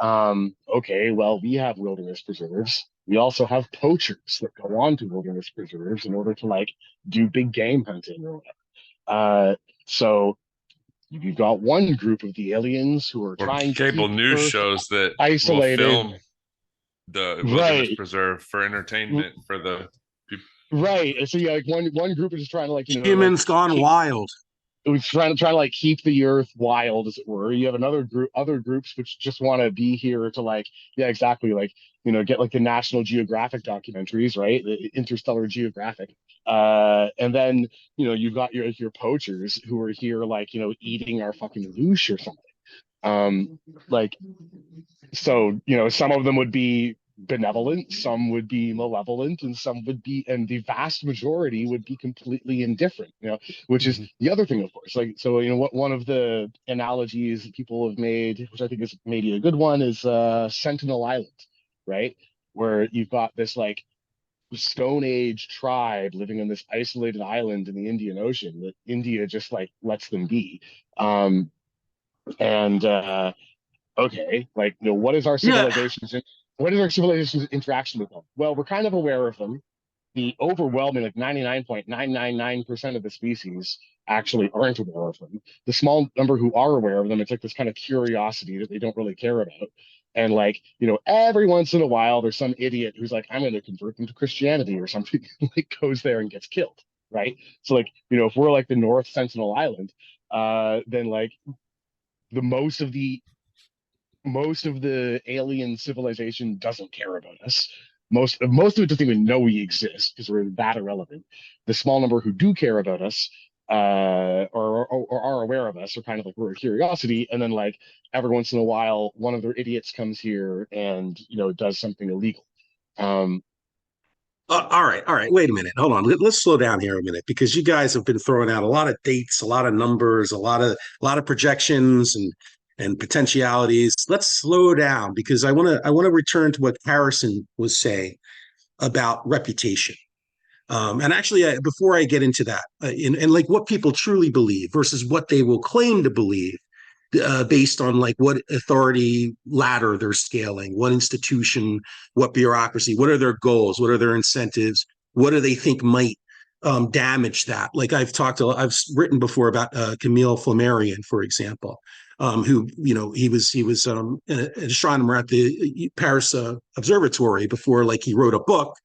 Okay, well, we have wilderness preserves. We also have poachers that go on to wilderness preserves in order to like do big game hunting or whatever. So you've got one group of the aliens who are Or trying to cable keep news Earth shows that will isolated. film the wilderness Right, preserve for entertainment for the people. right. And so yeah, like one group is just trying to like like Humans gone keep wild. it was trying to like keep the earth wild, as it were. You have another group, other groups which just want to be here to like, yeah, exactly, like get like the National Geographic documentaries, right? The Interstellar Geographic. And then you've got your poachers who are here like eating our fucking loosh or something. Like so some of them would be benevolent, some would be malevolent, and some would be, and the vast majority would be completely indifferent, which is Mhm. the other thing, of course. Like, so what one of the analogies that people have made, which I think is maybe a good one, is Sentinel Island, right? Where you've got this like Stone Age tribe living on this isolated island in the Indian Ocean that India just like lets them be. And Okay, like what is our Yeah. civilization's interaction with them? Well, we're kind of aware of them. The overwhelming, like 99.999% of the species actually aren't aware of them. The small number who are aware of them, it's like this kind of curiosity that they don't really care about. And like, every once in a while there's some idiot who's like, I'm gonna convert them to Christianity or something, like goes there and gets killed. Right. So like, if we're like the North Sentinel Island, then like the most of the alien civilization doesn't care about us. Most of it doesn't even know we exist because we're that irrelevant. The small number who do care about us, or are aware of us, are kind of like we're a curiosity, and then like every once in a while, one of their idiots comes here and does something illegal. Um, All right, all right. Wait a minute. Hold on. Let's slow down here a minute because you guys have been throwing out a lot of dates, a lot of numbers, a lot of projections and potentialities. Let's slow down because I want to return to what Harrison was saying about reputation. And actually, before I get into that, and like what people truly believe versus what they will claim to believe, based on like what authority ladder they're scaling, what institution, what bureaucracy, what are their goals, what are their incentives, what do they think might damage that? Like I've written before about Camille Flammarion, for example, who he was an astronomer at the Paris Observatory before like he wrote a book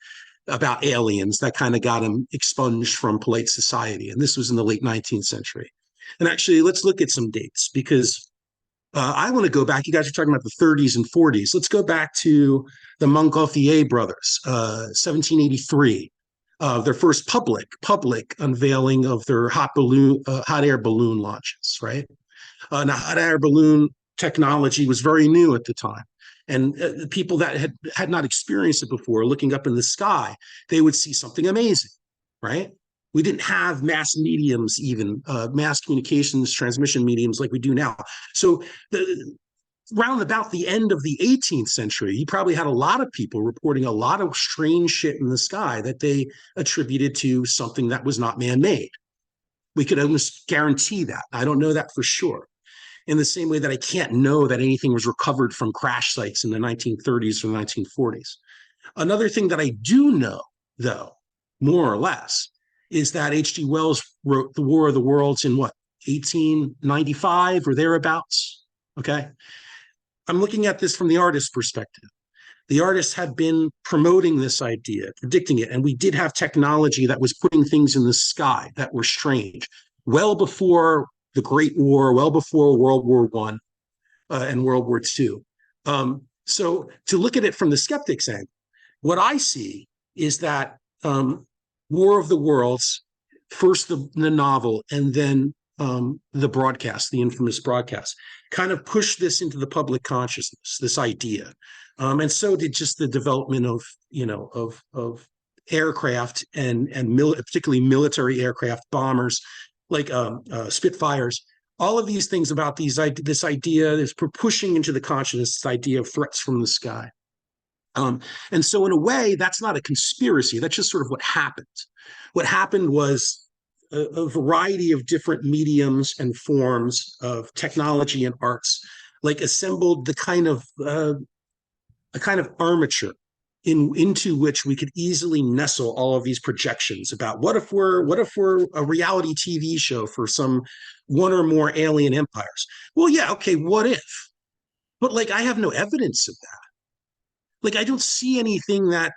about aliens that kind of got him expunged from polite society. And this was in the late 19th century. And actually, let's look at some dates because I want to go back. You guys are talking about the 30s and 40s. Let's go back to the Montgolfier brothers, 1783. Their first public unveiling of their hot air balloon launches, right? Now, hot air balloon technology was very new at the time. And people that had not experienced it before, looking up in the sky, they would see something amazing, right? We didn't have mass mediums, even mass communications transmission mediums like we do now. So round about the end of the 18th century, you probably had a lot of people reporting a lot of strange shit in the sky that they attributed to something that was not man-made. We could almost guarantee that. I don't know that for sure, in the same way that I can't know that anything was recovered from crash sites in the 1930s or 1940s. Another thing that I do know, though, more or less, is that H.G. Wells wrote The War of the Worlds in what, 1895 or thereabouts? Okay. I'm looking at this from the artist's perspective. The artists had been promoting this idea, predicting it, and we did have technology that was putting things in the sky that were strange well before the Great War, well before World War One and World War Two. So to look at it from the skeptic's end, what I see is that War of the Worlds, first the novel, and then the broadcast, the infamous broadcast, kind of pushed this into the public consciousness, this idea. And so did just the development of, of aircraft and particularly military aircraft, bombers like Spitfires. All of these things about this idea is pushing into the consciousness this idea of threats from the sky. And so in a way, that's not a conspiracy. That's just sort of what happened. What happened was a variety of different mediums and forms of technology and arts, like assembled the kind of a kind of armature into which we could easily nestle all of these projections about what if we're a reality TV show for some one or more alien empires. Well, yeah, okay, what if? But like I have no evidence of that. Like I don't see anything that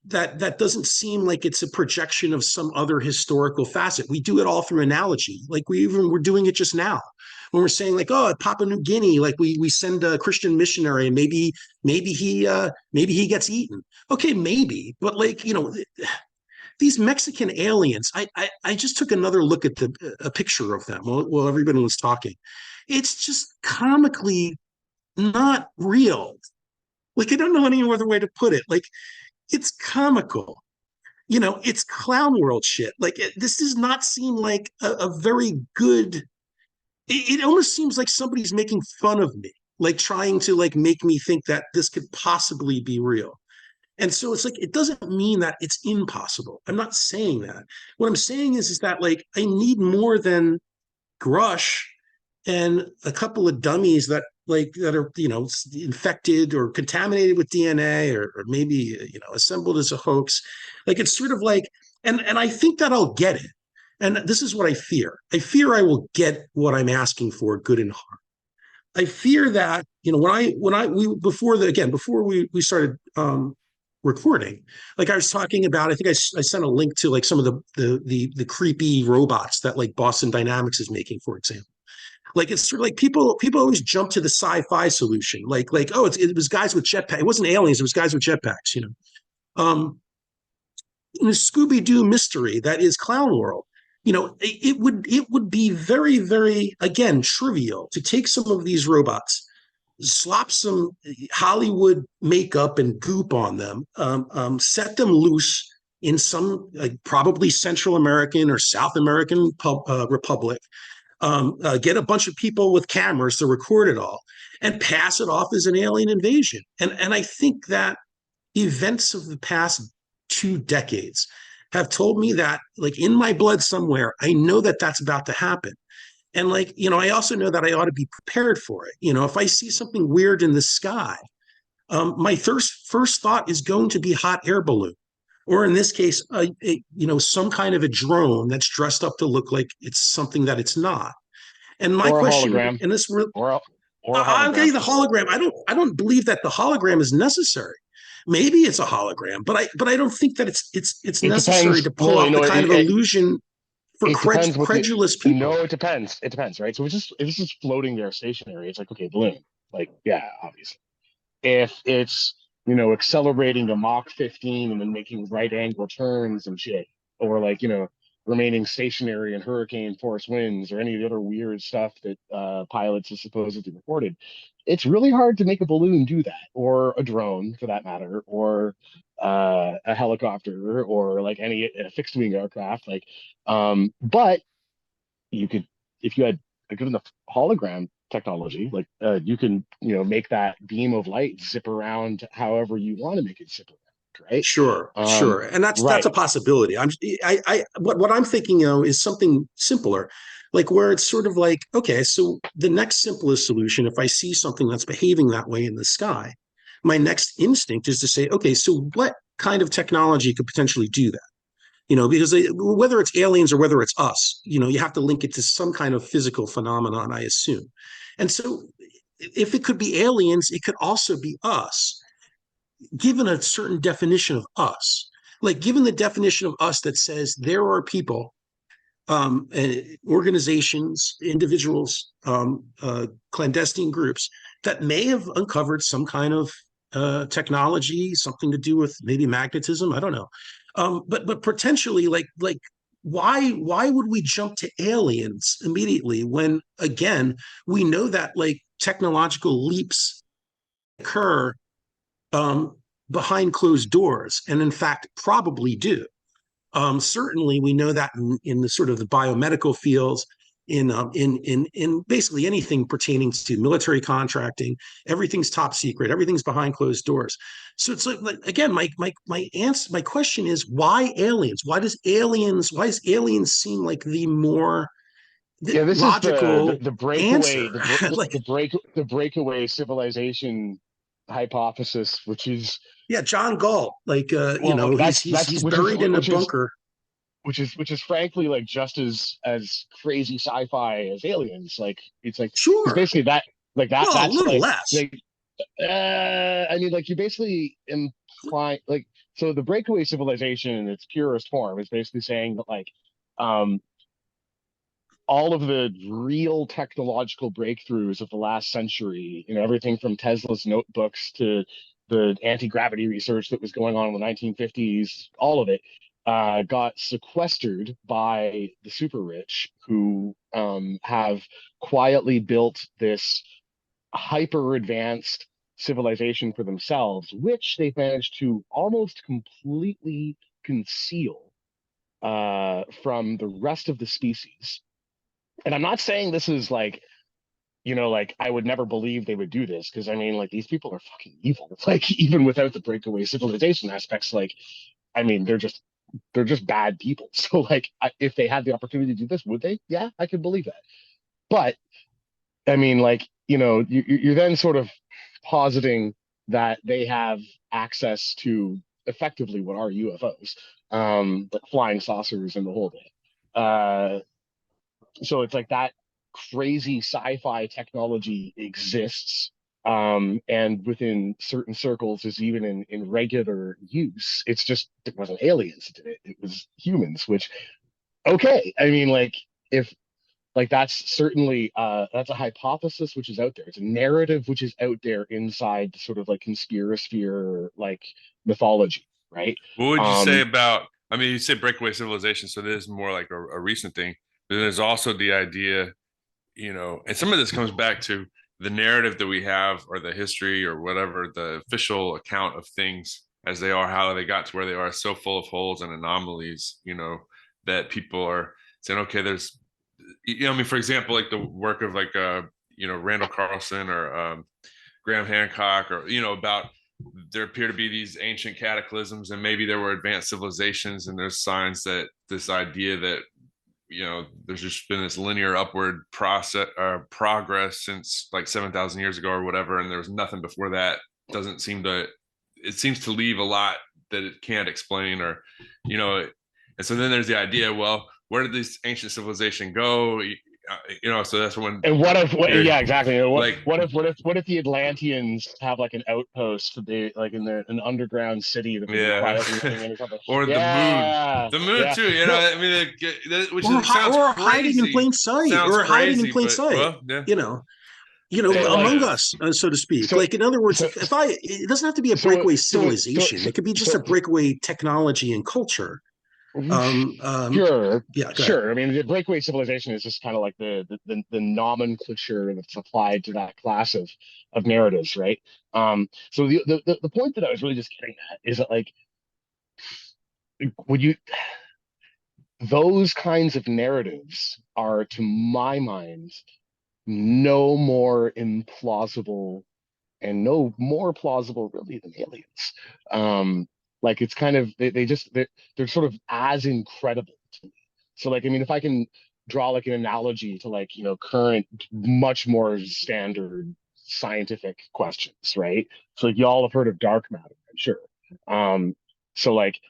that doesn't seem like it's a projection of some other historical facet. We do it all through analogy. Like we're doing it just now when we're saying like, oh, at Papua New Guinea, like we send a Christian missionary and maybe he gets eaten. Okay, maybe, but like, these Mexican aliens, I just took another look at a picture of them while everybody was talking. It's just comically not real. Like, I don't know any other way to put it. Like, it's comical. It's clown world shit. Like, this does not seem like a very good. It almost seems like somebody's making fun of me, like trying to like make me think that this could possibly be real. And so it's like, it doesn't mean that it's impossible. I'm not saying that. What I'm saying is that like, I need more than Grush and a couple of dummies that are, infected or contaminated with DNA or maybe, assembled as a hoax. Like, it's sort of like, and I think that I'll get it. And this is what I fear. I fear I will get what I'm asking for, good and hard. I fear that, before we started recording, like I was talking about, I think I sent a link to like some of the creepy robots that like Boston Dynamics is making, for example. Like, it's sort of like people always jump to the sci-fi solution, like oh, it was guys with jetpacks. It wasn't aliens, it was guys with jetpacks. In a Scooby-Doo mystery that is Clown World, it would be very, very, again, trivial to take some of these robots, slop some Hollywood makeup and goop on them, set them loose in some probably Central American or South American republic, get a bunch of people with cameras to record it all, and pass it off as an alien invasion. And I think that events of the past 2 decades have told me that, like, in my blood somewhere, I know that that's about to happen. And like, I also know that I ought to be prepared for it. If I see something weird in the sky, my first thought is going to be hot air balloon, or in this case, some kind of a drone that's dressed up to look like it's something that it's not. And my or question, a hologram, and this, or a okay, hologram. the hologram. I don't believe that the hologram is necessary. Maybe it's a hologram, but I don't think that it's It necessary depends. to pull Well, off the kind of illusion for it depends what the. credulous No, people. it depends. It depends, right? So if it's just floating there stationary, it's like, okay, balloon. Like, yeah, obviously. If it's accelerating to Mach 15 and then making right angle turns and shit, or like remaining stationary in hurricane force winds or any of the other weird stuff that pilots have supposedly reported, it's really hard to make a balloon do that, or a drone for that matter, or a helicopter, or like any fixed wing aircraft. Like, but you could, if you had, given the hologram technology, like you can make that beam of light zip around however you want to make it zip around, right? Sure, and that's Right. a possibility. What I'm thinking, is something simpler, like where it's sort of like, okay, so the next simplest solution, if I see something that's behaving that way in the sky, my next instinct is to say, okay, so what kind of technology could potentially do that? Because whether it's aliens or whether it's us, you have to link it to some kind of physical phenomenon, I assume. And so if it could be aliens, it could also be us, given a certain definition of us. Like, given the definition of us that says there are people, organizations, individuals, clandestine groups that may have uncovered some kind of technology, something to do with maybe magnetism. I don't know, but potentially, like why would we jump to aliens immediately when, again, we know that like technological leaps occur um, behind closed doors, and in fact probably do. Certainly, we know that in the sort of the biomedical fields, in basically anything pertaining to military contracting, everything's top secret, everything's behind closed doors. So it's like again, my question is, why aliens? Why does aliens seem like the more Yeah, this is logical the breakaway, answer? Like, the breakaway civilization hypothesis, which is, yeah, John Galt, like well, he's buried in a bunker. which is frankly like just as crazy sci-fi as aliens. Like, it's like, because Sure. basically Well, a that's little like less. like I mean, like, you basically imply, like, so the breakaway civilization in its purest form is basically saying that like um all of the real technological breakthroughs of the last century, everything from Tesla's notebooks to the anti-gravity research that was going on in the 1950s, all of it got sequestered by the super rich who have quietly built this hyper advanced civilization for themselves, which they've managed to almost completely conceal from the rest of the species. And I'm not saying this is like, like I would never believe they would do this because I mean, like these people are fucking evil. Like even without the breakaway civilization aspects, like I mean, they're just bad people. So like, if they had the opportunity to do this, would they? Yeah, I could believe that. But I mean, like you're then sort of positing that they have access to effectively what are UFOs, like flying saucers and the whole bit. So it's like that crazy sci-fi technology exists, and within certain circles is even in regular use. It's just it wasn't aliens that did it, it was humans, which okay, I mean, like if like that's certainly that's a hypothesis which is out there. It's a narrative which is out there inside the sort of like conspirasphere like mythology, right? What would you say um about, I mean, you said breakaway civilization, so this is more like a recent thing. But there's also the idea, and some of this comes back to the narrative that we have or the history or whatever, the official account of things as they are, how they got to where they are, so full of holes and anomalies, that people are saying, okay, there's, I mean, for example, like the work of like, Randall Carlson or Graham Hancock, or, about there appear to be these ancient cataclysms and maybe there were advanced civilizations, and there's signs that this idea that there's just been this linear upward process progress since like 7,000 years ago or whatever, and there was nothing before that. Doesn't seem to, it seems to leave a lot that it can't explain, or you know and so then there's the idea, well, where did this ancient civilization go? So that's when And yeah, exactly. What like, what if what if what if the Atlanteans have like an outpost that they like in an underground city that they've been yeah. quietly living in or something? Or Yeah, the moon yeah. too, No, I mean, which Or is, sounds or hiding in crazy, plain sight, or hiding in plain but sight. well, yeah, You know, among like us, so to speak. so Like in other words, so if I, it doesn't have to be a so breakaway so so civilization. so, It could be just so, a breakaway technology and culture. so Um, um, sure, yeah, go ahead. sure. I mean, the breakaway civilization is just kind of like the nomenclature that's applied to that class of narratives, right? So the point that I was really just getting at is that like would you those kinds of narratives are, to my mind, no more implausible and no more plausible really than aliens. Like it's kind of they're sort of as incredible to me. So like I mean, if I can draw like an analogy to like current, much more standard scientific questions, right? So like y'all have heard of dark matter, I'm sure. So like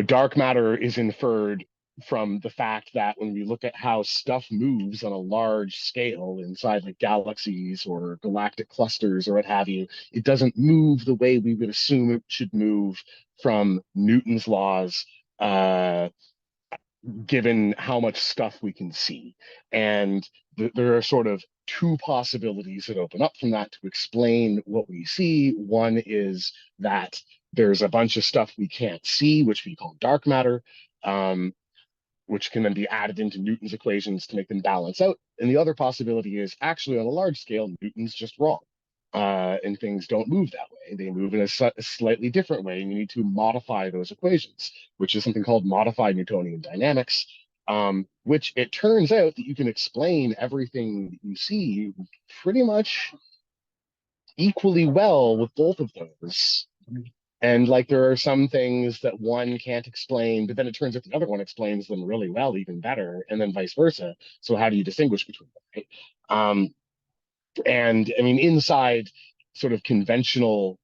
dark matter is inferred from the fact that when we look at how stuff moves on a large scale inside like galaxies or galactic clusters or what have you, it doesn't move the way we would assume it should move from Newton's laws, uh, given how much stuff we can see. And there are sort of two possibilities that open up from that to explain what we see. One is that there's a bunch of stuff we can't see, which we call dark matter, which can then be added into Newton's equations to make them balance out. And the other possibility is actually on a large scale, Newton's just wrong. And things don't move that way. They move in a slightly different way, and you need to modify those equations, which is something called modified Newtonian dynamics, which it turns out that you can explain everything that you see pretty much equally well with both of those. And like there are some things that one can't explain, but then it turns out the other one explains them really well, even better, and then vice versa. So how do you distinguish between them, right? And I mean, inside sort of conventional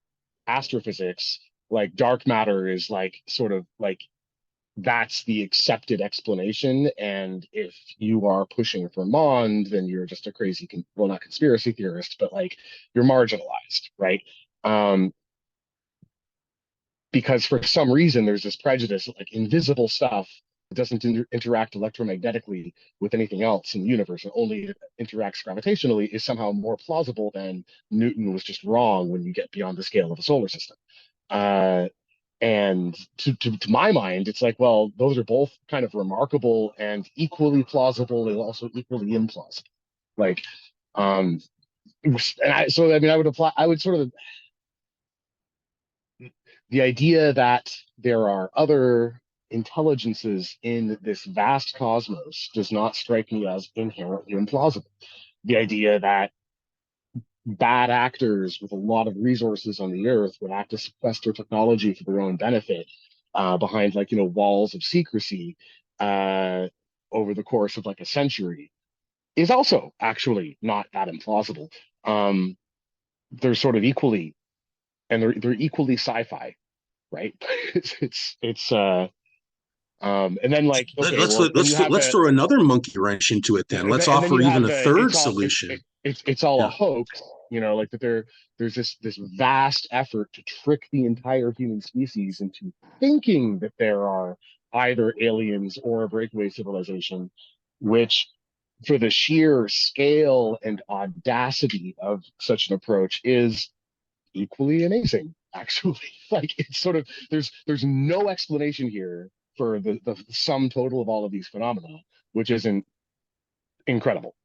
astrophysics, like dark matter is like sort of like that's the accepted explanation. And if you are pushing for Mond, then you're just a crazy, well, not conspiracy theorist, but like you're marginalized, right? Um, because for some reason there's this prejudice, like invisible stuff that doesn't interact electromagnetically with anything else in the universe and only interacts gravitationally is somehow more plausible than Newton was just wrong when you get beyond the scale of a solar system. And to my mind, it's like, well, those are both kind of remarkable and equally plausible and also equally implausible. Like, and I would sort of, the idea that there are other intelligences in this vast cosmos does not strike me as inherently implausible. The idea that bad actors with a lot of resources on the earth would have to sequester technology for their own benefit behind, like, walls of secrecy over the course of like a century is also actually not that implausible. They're sort of equally, and they're equally sci-fi, right? it's and then, like, okay, well, then you have let's throw another monkey wrench into it. Then let's and then offer you have even a the third it's all solution. it's all a Yeah. hoax, like that there's this vast effort to trick the entire human species into thinking that there are either aliens or a breakaway civilization, which, for the sheer scale and audacity of such an approach, is equally amazing, actually. Like, it's sort of, there's no explanation here for the sum total of all of these phenomena, which isn't incredible.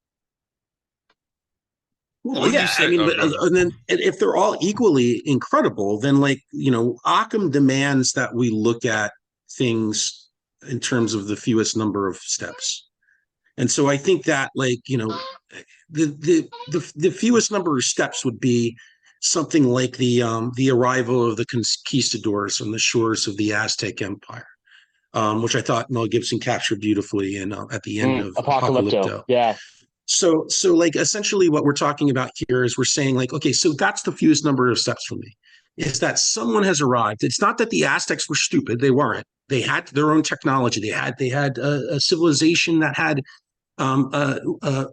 What Well, would you yeah, I say? mean, Oh, but go ahead. and then if they're all equally incredible, then, like, Occam demands that we look at things in terms of the fewest number of steps. And so I think that, like, the fewest number of steps would be something like the arrival of the conquistadors on the shores of the Aztec Empire, which I thought Mel Gibson captured beautifully in at the end of Apocalypto, Apocalypto. yeah. So like, essentially what we're talking about here is we're saying, like, okay, so that's the fewest number of steps for me, is that someone has arrived. It's not that the Aztecs were stupid. They weren't. They had their own technology. They had a civilization that had um, uh, uh,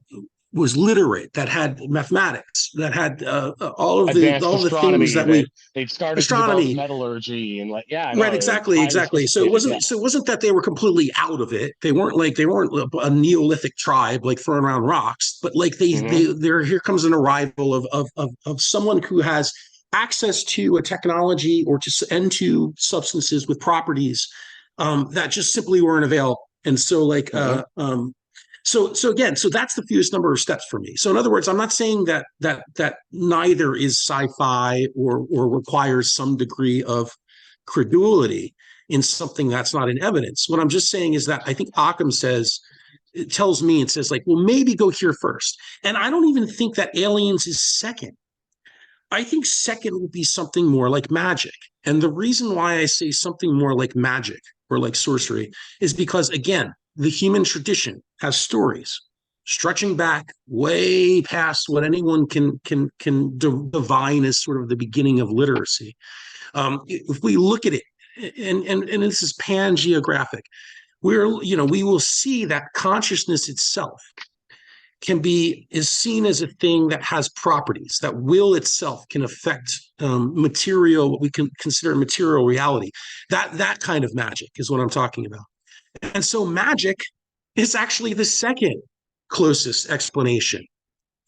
was literate, that had mathematics, that had all Advanced the things astronomy, that that we they'd started to develop astronomy. metallurgy, and, like, yeah, Right, no, it was exactly, highly exactly. So sophisticated, yeah. it wasn't that they were completely out of it. They weren't a Neolithic tribe, like, throwing around rocks, but, like, Mm-hmm. there here comes an arrival of someone who has access to a technology or to substances with properties that just simply weren't available. And so, like, Mm-hmm. so again, so that's the fewest number of steps for me. So in other words, I'm not saying that neither is sci-fi or requires some degree of credulity in something that's not in evidence. What I'm just saying is that I think Occam tells me, it says, like, well, maybe go here first. And I don't even think that aliens is second. I think second would be something more like magic. And the reason why I say something more like magic or like sorcery is because, again, the human tradition has stories stretching back way past what anyone can divine as sort of the beginning of literacy. If we look at it, and this is pan-geographic, we will see that consciousness itself is seen as a thing that has properties, that will itself can affect material, what we can consider material reality. That kind of magic is what I'm talking about. And so magic is actually the second closest explanation,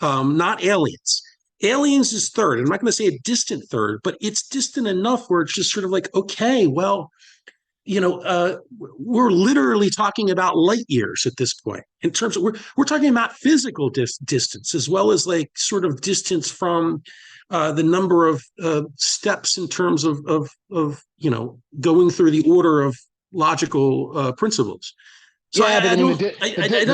not aliens. Aliens is third. I'm not going to say a distant third, but it's distant enough where it's just sort of like, okay, well, we're literally talking about light years at this point. In terms of, we're talking about physical distance, as well as, like, sort of distance from the number of steps in terms of going through the order of logical principles. So Yeah, but I mean,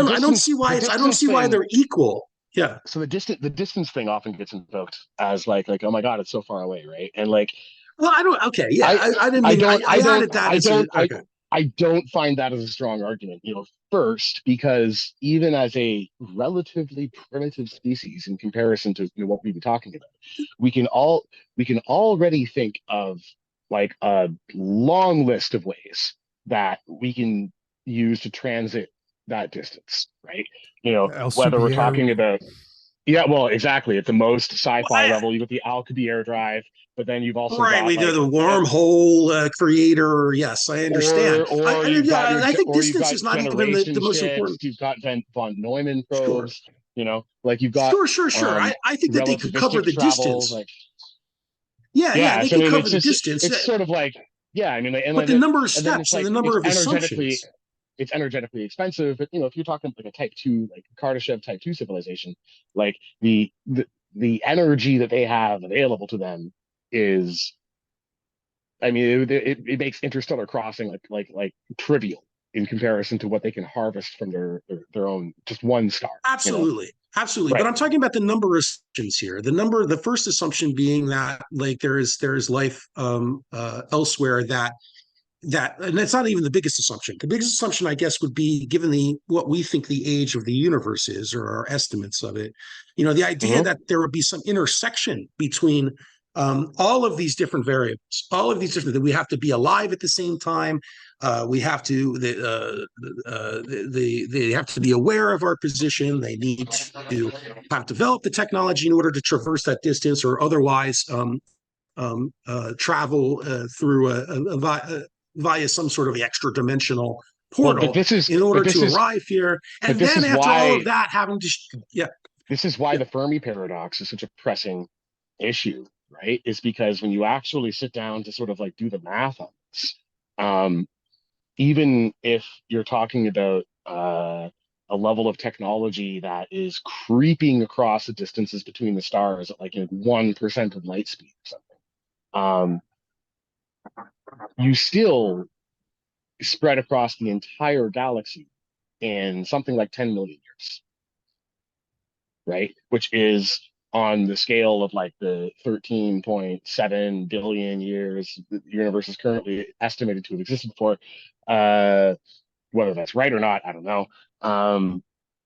I don't see why the I don't distance see why thing. they're equal. Yeah. So the distance thing often gets invoked as, like, oh my God, it's so far away, right? And, like, Well, I don't. Okay. Yeah. I I didn't I mean. don't I I don't added that I as a. don't I Okay. I don't find that as a strong argument. First, because even as a relatively primitive species in comparison to, what we've been talking about, we can already think of, like, a long list of ways that we can use to transit that distance, right? Whether we're Alcubierre. talking about, yeah, well, exactly. At the most sci-fi Well, level, you got the Alcubierre drive. but then you've also Right, got we do like, the wormhole creator. Yes, I understand. or you've got Yeah, I think you've distance got is not even the generation most shifts, important. you've got von Neumann Sure, probes, like you've got sure. I think that they could cover relativistic the travel, distance. like Yeah, yeah. they So I could mean, cover the distance. it's sort of like, yeah, I mean, like, But the number of and then it's steps and like the number of assumptions. it's energetically expensive. But if you're talking like a type two, like Kardashev type two civilization, like the energy that they have available to them is, I mean, it makes interstellar crossing like trivial in comparison to what they can harvest from their own just one star. Absolutely. Absolutely. But Right. I'm talking about the number of assumptions here. The first assumption being that like there is life elsewhere and that's not even the biggest assumption. The biggest assumption, I guess, would be given the what we think the age of the universe is, or our estimates of it. The idea Hmm. that there would be some intersection between all of these different variables, all of these different that we have to be alive at the same time. We have to they have to be aware of our position. They need to have developed the technology in order to traverse that distance, or otherwise travel through via some sort of extra dimensional Well, portal in order to arrive here. but And this then is after all why of that, having to, yeah, the Fermi paradox is such a pressing issue, right? Is because when you actually sit down to sort of like do the math on this, um, even if you're talking about a level of technology that is creeping across the distances between the stars at like 1% of light speed or something, you still spread across the entire galaxy in something like 10 million years, right? Which is on the scale of like the 13.7 billion years the universe is currently estimated to have existed for. Whether that's right or not, I don't know.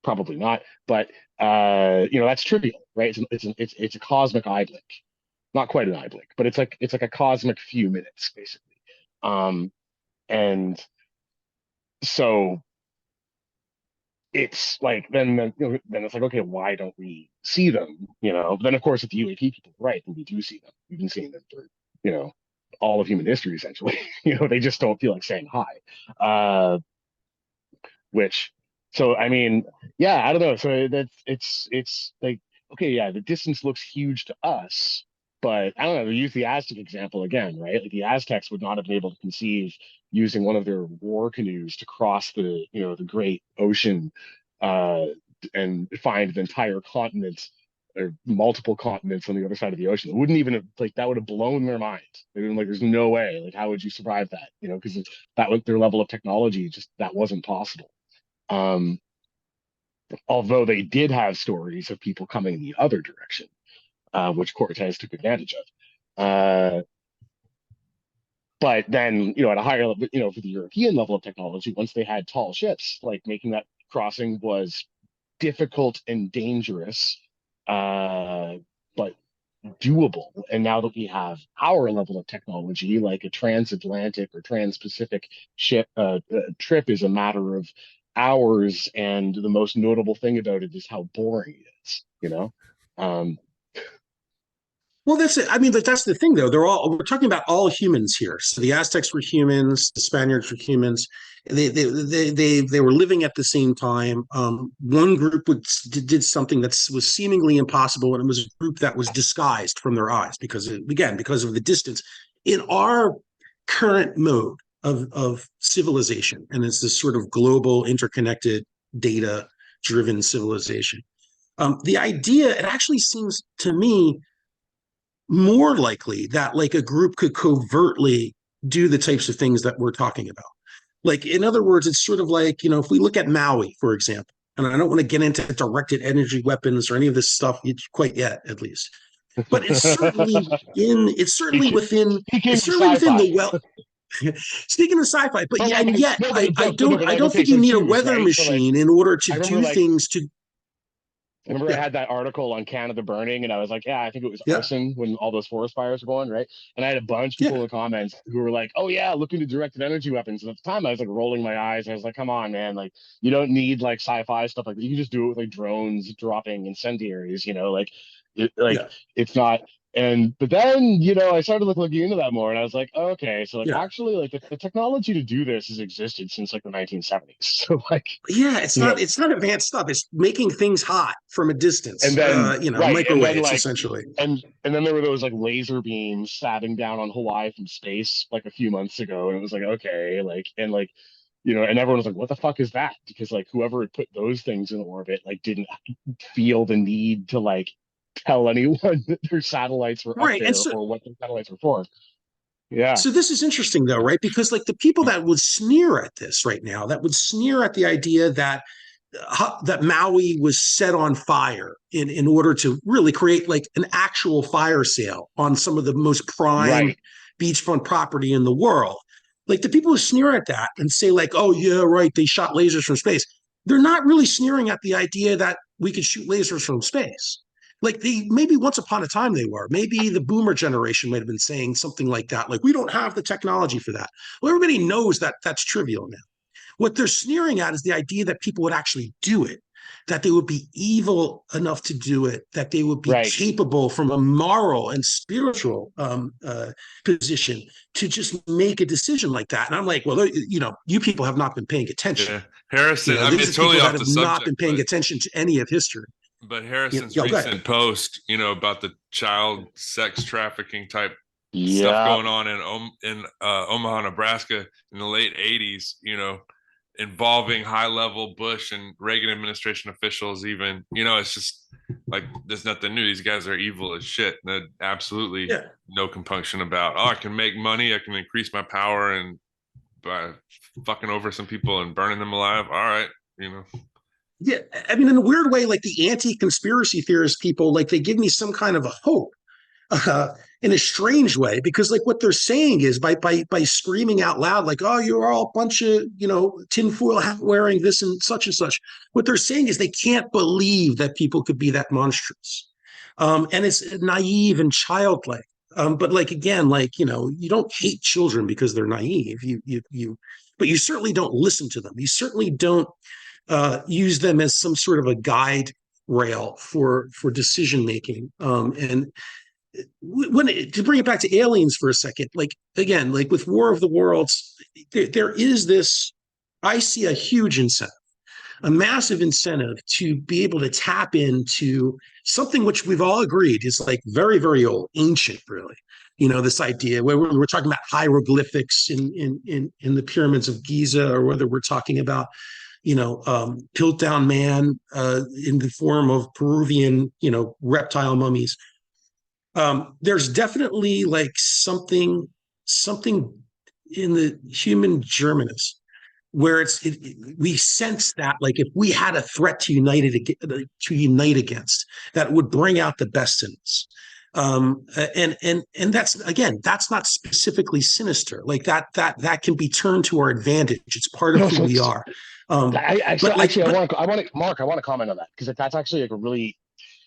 Probably not, but that's trivial, right? It's a cosmic eye blink, not quite an eye blink, but it's like a cosmic few minutes, basically. And so it's like then it's like, okay, why don't we see them? But then of course, if the UAP people are right, then we do see them. We've been seeing them for all of human history essentially. They just don't feel like saying hi. Which, so I mean, yeah, I don't know. So it's like, okay, yeah, the distance looks huge to us, but I don't know. To use the Aztec example again, right? Like the Aztecs would not have been able to conceive using one of their war canoes to cross the great ocean, uh, and find an entire continent or multiple continents on the other side of the ocean. It wouldn't even have, like, that would have blown their mind. They'd been like, "There's no way. Like, how would you survive that?" Because that was their level of technology. Just that wasn't possible. Um, Although they did have stories of people coming the other direction, which Cortez took advantage of. But then, at a higher level, for the European level of technology, once they had tall ships, like making that crossing was difficult and dangerous, but doable. And now that we have our level of technology, like a transatlantic or trans-Pacific ship trip is a matter of hours, and the most notable thing about it is how boring it is. Um, well, that's it. I mean, but that's the thing, though. We're talking about all humans here. So the Aztecs were humans, the Spaniards were humans. They were living at the same time. One group did something that was seemingly impossible, and it was a group that was disguised from their eyes because of the distance. In our current mode of civilization, and it's this sort of global, interconnected, data-driven civilization. The idea, it actually seems to me more likely that like a group could covertly do the types of things that we're talking about. Like, in other words, it's sort of like, if we look at Maui, for example, and I don't want to get into directed energy weapons or any of this stuff quite yet, at least, but it's certainly speaking, within, speaking of sci-fi, the well, speaking of sci-fi, but but yeah, like, and yet no, but but I like, don't okay, think you so need a choose, weather right? So like, machine in order to I remember do like things to, I remember I yeah, had that article on Canada burning, and I was like, yeah, I think it was yeah, arson when all those forest fires were going, right? And I had a bunch of people yeah. in the comments who were like, oh yeah, look into directed energy weapons. And at the time, I was like rolling my eyes. I was like, come on, man, like you don't need like sci-fi stuff like that. You can just do it with like drones dropping incendiaries, like Yeah. it's not. but then, I started looking into that more, and I was like, oh, okay, so like Yeah. actually, like the technology to do this has existed since like the 1970s. So like, Yeah, it's you know, not advanced stuff. It's making things hot from a and distance. then right, and then Microwaves like, essentially. and then there were those like laser beams satting down on Hawaii from space like a few months ago, and it was like, okay, like, and like, and everyone was like, what the fuck is that? Because like whoever had put those things in orbit like didn't feel the need to like tell anyone that their satellites were up Right. And there or what their satellites were for. Yeah. so this is interesting though, right? Because like the people that would sneer at this right now, that would sneer at the idea that that Maui was set on fire in order to really create like an actual fire sale on some of the most prime Right. beachfront property in the world. Like the people who sneer at that and say like, "Oh yeah, right, they shot lasers from space." They're not really sneering at the idea that we could shoot lasers from space. Like they maybe once upon a time they were. Maybe the boomer generation might have been saying something like that, like we don't have the technology for that. Well, everybody knows that that's trivial now. What they're sneering at is the idea that people would actually do it, that they would be evil enough to do it, that they would be Right. capable from a moral and spiritual position to just make a decision like that. And I'm like, well, you people have not been paying attention. Yeah, Harrison. I mean, This it's is totally people that off have the not subject, been paying attention to any of history. but Harrison's Go ahead. recent post, about the child sex trafficking type stuff Yeah. going on in Omaha, Nebraska in the late '80s, involving high-level Bush and Reagan administration officials. Even, it's just like there's nothing new. These guys are evil as shit. Absolutely Yeah. no compunction about. Oh, I can make money. I can increase my power and by fucking over some people and burning them alive. All right, you know. Yeah, I mean, in a weird way, like the anti-conspiracy theorist people, like they give me some kind of a hope uh, in a strange way, because like what they're saying is by screaming out loud, like, "Oh, you're all a bunch of tinfoil hat wearing this and such." What they're saying is they can't believe that people could be that monstrous, and it's naive and childlike. But like again, like you don't hate children because they're naive. But you certainly don't listen to them. You certainly don't use them as some sort of a guide rail for decision making. And to bring it back to aliens for a second, like again, like with War of the Worlds, there is this. I see a huge incentive, a massive incentive to be able to tap into something which we've all agreed is like very, very old, ancient, really. This idea where we're talking about hieroglyphics in the pyramids of Giza, or whether we're talking about Piltdown Man in the form of Peruvian, reptile mummies. There's definitely like something in the human germinus where we sense that like if we had a threat to unite against, that would bring out the best in us. And that's again, that's not specifically sinister. Like that can be turned to our advantage. It's part of No, who so we are. But like, actually, but Mark, I want to comment on that because that's actually like a really,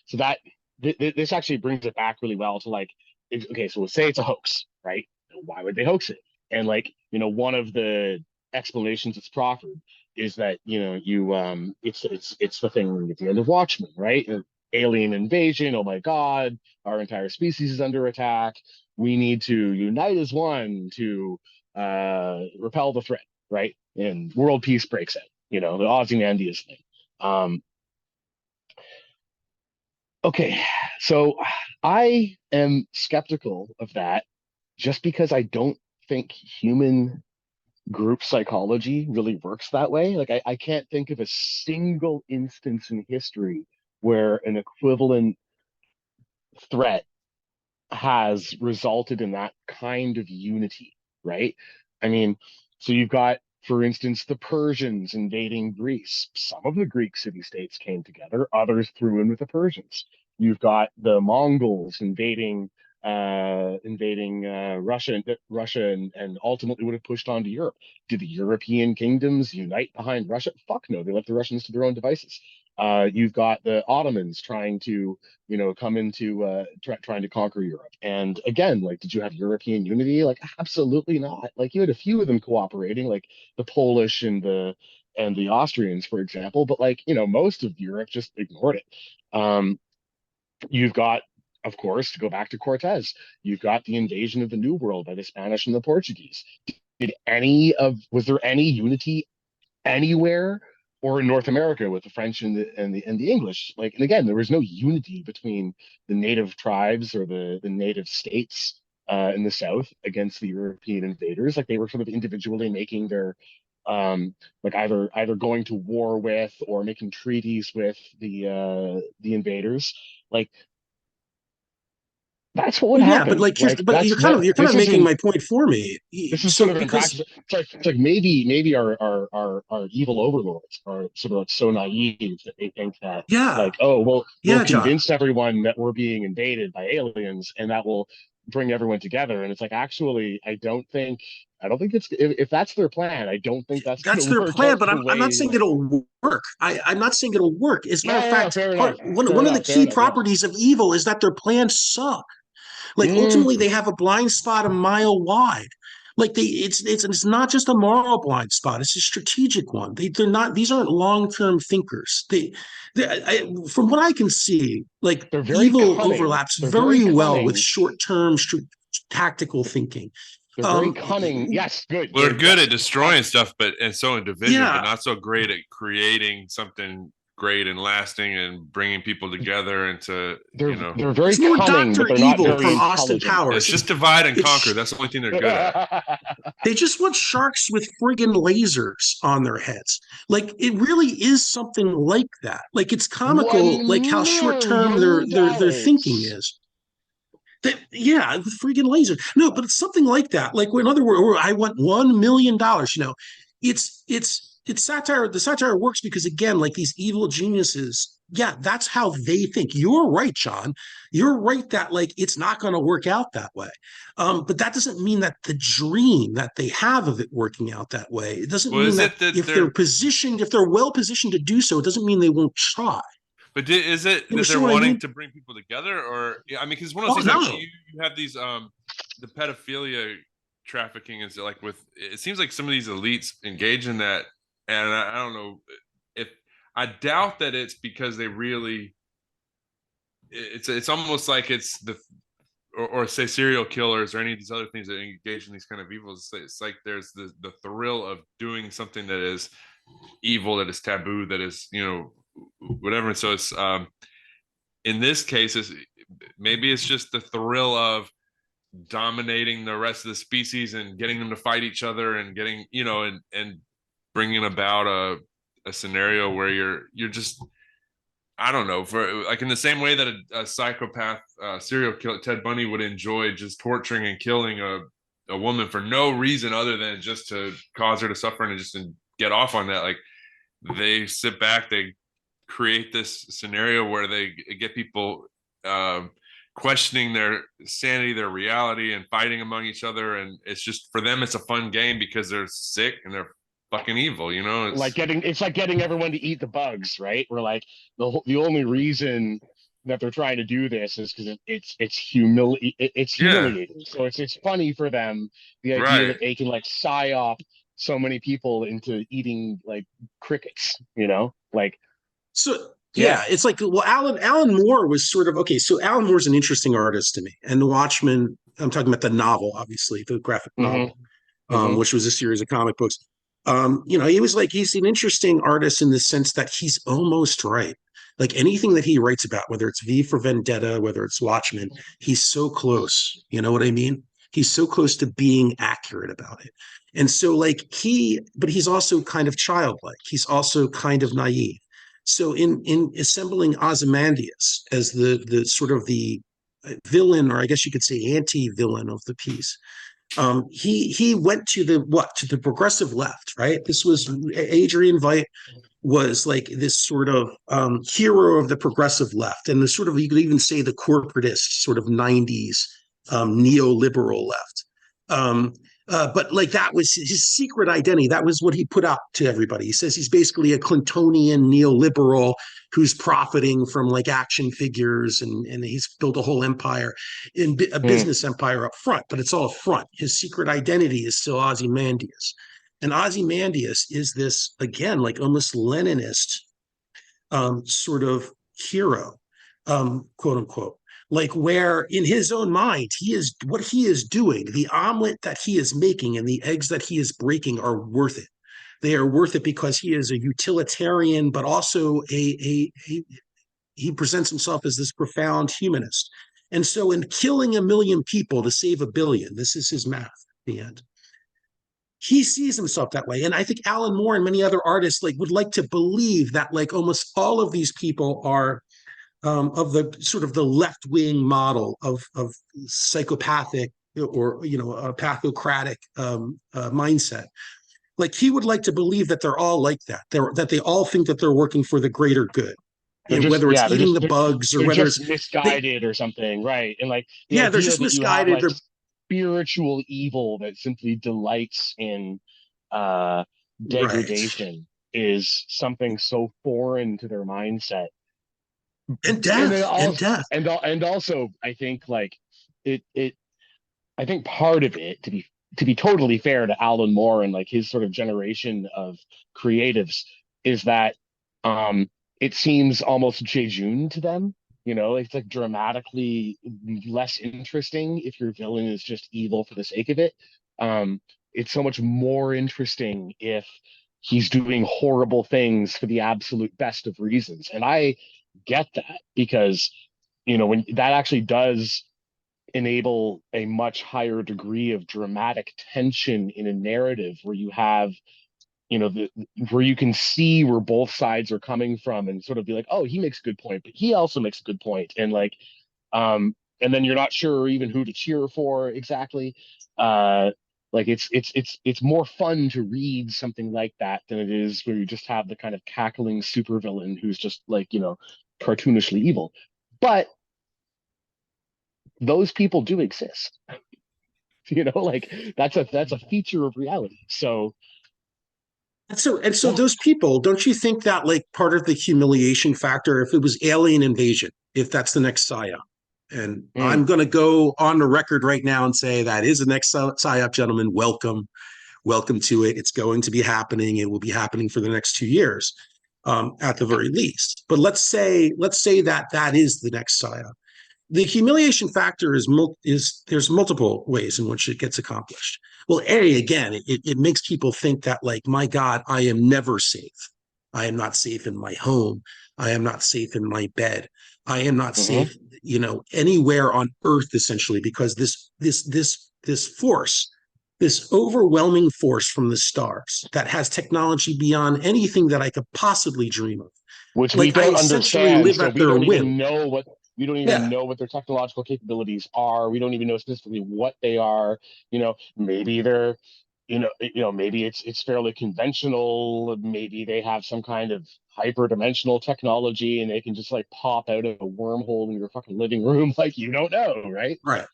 so that this actually brings it back really well to like, okay, so we'll say it's a hoax, right? Why would they hoax it? And like, one of the explanations that's proffered is that it's the thing at the end of Watchmen, right? Alien invasion. Oh my God, our entire species is under attack. We need to unite as one to repel the threat, right? And world peace breaks out. The Ozymandias thing. Um, okay, so I am skeptical of that just because I don't think human group psychology really works that way. Like, I can't think of a single instance in history where an equivalent threat has resulted in that kind of unity, right? I mean, so you've got, for instance, the Persians invading Greece. Some of the Greek city states came together, others threw in with the Persians. You've got the Mongols invading Russia and ultimately would have pushed on to Europe. Did the European kingdoms unite behind Russia? Fuck no, they left the Russians to their own devices. You've got the Ottomans trying to come into trying to conquer Europe. And again, like, did you have European unity? Like, absolutely not. Like, you had a few of them cooperating, like the Polish and the Austrians, for example. But like, most of Europe just ignored it. You've got of course, to go back to Cortez, you've got the invasion of the New World by the Spanish and the Portuguese. Was there any unity anywhere or in North America with the French and the English? Like, and again, there was no unity between the native tribes or the native states in the South against the European invaders. Like, they were sort of individually making their like either going to war with or making treaties with the invaders. Like, that's what would Well, yeah, but happen. like Like, but that's you're kind this of making isn't my point for me. this is sort So of in because practice. It's like maybe our evil overlords are sort of like so naive that they think that, yeah, like, oh well, we'll yeah, John. convince everyone that we're being invaded by aliens and that will bring everyone together. And it's like, actually, I don't think if that's their plan, I don't think that's That's going to their work plan, out but the I'm not way saying like. it'll work. I'm not saying it'll work. As a matter Yeah, of yeah, yeah, fact, fair enough, fair one of the enough, fair key enough. Yeah. properties of evil is that their plans suck. Like Mm, ultimately, they have a blind spot a mile wide. Like it's not just a moral blind spot; it's a strategic one. They're not; these aren't long term thinkers. From what I can see, like they're very evil cunning. overlaps They're very very well with cunning. short term tactical thinking. They're very Um, cunning. Yes, good, Well, they're good. good Yes, at destroying stuff, and so in division, but yeah, not so great at creating something great and lasting and bringing people together into, they're you know, they're very it's more cunning, but Doctor they're not Evil very from Austin intelligent. it's Powers. just divide and conquer. It's That's the only thing they're good at. They just want sharks with friggin' lasers on their heads. Like it really is something like that. Like it's comical, like how One short term their million their thinking dollars. is. Yeah, with friggin' lasers. No, but it's something like that. Like in other words, I want $1 million. It's satire. The satire works because again, like these evil geniuses. Yeah, that's how they think. You're right, John. You're right that like it's not going to work out that way. But that doesn't mean that the dream that they have of it working out that way. It doesn't Well, mean is that it that if they're they're, positioned, if they're well positioned to do so, it doesn't mean they won't try. is it You that they're understand what I wanting mean? to bring people together, or yeah, I mean, because one of Oh those things like no. you have these the pedophilia trafficking is like with it seems like some of these elites engage in that, and I don't know if I doubt that it's because they really it's almost like it's the or say serial killers or any of these other things that engage in these kind of evils. It's like there's the thrill of doing something that is evil, that is taboo, that is, you know, whatever. And so it's in this case is maybe it's just the thrill of dominating the rest of the species and getting them to fight each other and getting, you know, and bringing about a scenario where you're just, I don't know, for like in the same way that a psychopath serial killer Ted Bundy would enjoy just torturing and killing a woman for no reason other than just to cause her to suffer and just to get off on that. Like they sit back, they create this scenario where they get people questioning their sanity, their reality, and fighting among each other. And it's just for them, it's a fun game because they're sick and they're fucking evil. You know, It's like getting everyone to eat the bugs, right? We're like, the only reason that they're trying to do this is because it's yeah, humiliating. So it's funny for them, the idea right. that they can like psyop so many people into eating like crickets, like. So Yeah. yeah, it's like well, Alan Moore was sort of okay. So Alan Moore's an interesting artist to me, and The Watchmen. I'm talking about the novel, obviously, the graphic Hmm. novel, Hmm. which was a series of comic books. He's an interesting artist in the sense that he's almost right. Like anything that he writes about, whether it's V for Vendetta, whether it's Watchmen, he's so close. You know what I mean? He's so close to being accurate about it. And so, but he's also kind of childlike. He's also kind of naive. So, in assembling Ozymandias as the sort of the villain, or I guess you could say anti-villain of the piece, he went to the progressive left, right? This was Adrian Veidt was like this sort of hero of the progressive left, and the sort of you could even say the corporatist sort of '90s neoliberal left. But like that was his secret identity. That was what he put out to everybody. He says he's basically a Clintonian neoliberal who's profiting from like action figures, and he's built a whole empire, in a business empire up front. But it's all up front. His secret identity is still Ozymandias, and Ozymandias is this again like almost Leninist sort of hero, quote unquote. like where in his own mind, what he is doing, the omelet that he is making and the eggs that he is breaking are worth it. They are worth it because he is a utilitarian, but also he presents himself as this profound humanist. And so in killing 1 million people to save 1 billion, this is his math at the end. He sees himself that way. And I think Alan Moore and many other artists like would like to believe that like almost all of these people are of the sort of the left-wing model of psychopathic or a pathocratic mindset. Like he would like to believe that they're all like that. That they all think that they're working for the greater good. They're just, Whether it's yeah, eating the bugs or they're whether just it's misguided or something, right? And like the yeah, they're idea just that you have misguided. like spiritual evil that simply delights in uh Right. degradation is something so foreign to their mindset. And And then death and also death. and also I think like it I think part of it, to be totally fair to Alan Moore and like his sort of generation of creatives, is that it seems almost jejune to them. It's like dramatically less interesting if your villain is just evil for the sake of it. It's so much more interesting if he's doing horrible things for the absolute best of reasons. And I get that because, when that actually does enable a much higher degree of dramatic tension in a narrative where you have where you can see where both sides are coming from and sort of be like, oh, he makes a good point, but he also makes a good point, and like and then you're not sure even who to cheer for exactly. Like it's more fun to read something like that than it is where you just have the kind of cackling supervillain who's just like cartoonishly evil. But those people do exist. Like that's a feature of reality. So And so yeah. those people, don't you think that like part of the humiliation factor, if it was alien invasion, if that's the next PSYOP, and Mm. I'm going to go on the record right now and say that is the next PSYOP, gentlemen. Welcome to it. It's going to be happening. It will be happening for the next 2 years, at the very least. But let's say that is the next PSYOP. The humiliation factor is there's multiple ways in which it gets accomplished. Well, again, it makes people think that like, my God, I am never safe. I am not safe in my home. I am not safe in my bed. I am not Hmm. safe, anywhere on earth, essentially, because this force, this overwhelming force from the stars that has technology beyond anything that I could possibly dream of. Which we Like I don't essentially understand, live so at their whim. we don't even Yeah, know what their technological capabilities are. We don't even know specifically what they are. Maybe they're maybe it's fairly conventional. Maybe they have some kind of hyperdimensional technology and they can just like pop out of a wormhole in your fucking living room. Like, you don't know, right? right.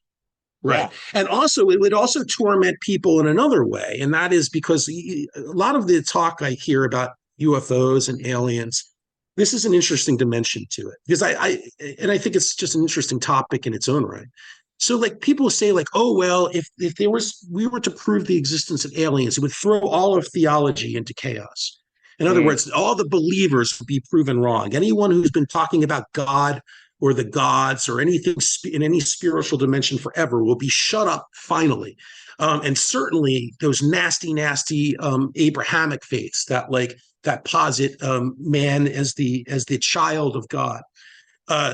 Yeah. Right. And also, it would also torment people in another way. And that is because a lot of the talk I hear about UFOs and aliens, this is an interesting dimension to it because I think it's just an interesting topic in its own right. So like people say like, oh, well, if we were to prove the existence of aliens, it would throw all of theology into chaos. In other Mm. words, all the believers would be proven wrong. Anyone who's been talking about God or the gods or anything in any spiritual dimension forever will be shut up finally. And certainly those nasty, nasty Abrahamic faiths that posit man as the child of God.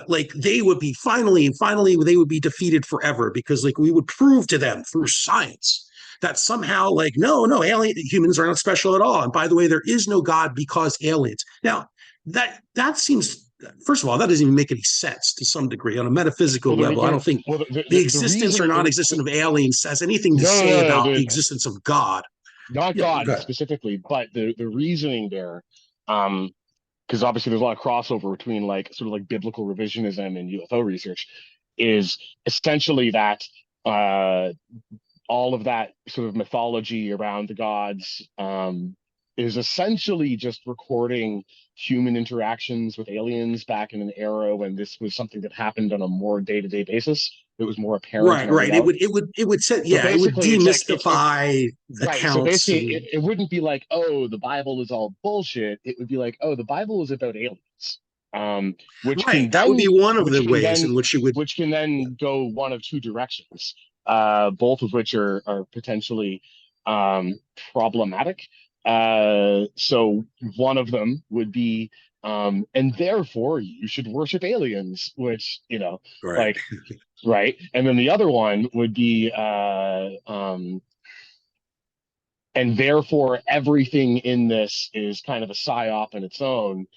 Like they would be finally they would be defeated forever because like we would prove to them through science that somehow like no alien humans are not special at all, and by the way, there is no God because aliens. Now that seems, first of all, that doesn't even make any sense to some degree on a metaphysical Well, level. I don't think the the existence or reason non-existence of aliens has anything to no, say no, no, about the existence of God. not Yeah, God okay. specifically, but the reasoning there, because obviously there's a lot of crossover between like sort of like biblical revisionism and UFO research, is essentially that uh, all of that sort of mythology around the gods is essentially just recording human interactions with aliens back in an era when this was something that happened on a more day-to-day basis. It was more apparent in Right, our right. It reality. would it would it would set So yeah, it would basically, it's like it's demystify right. So accounts basically, and it wouldn't be like, oh, the Bible is all bullshit. It would be like, oh, the Bible is about aliens. which Right. can That would be then one of which the can ways then in which you would. which can Yeah. then go one of two directions, both of which are potentially um, problematic. So one of them would be, and therefore you should worship aliens, which, Right. like, right. And then the other one would be, and therefore everything in this is kind of a psyop in its own,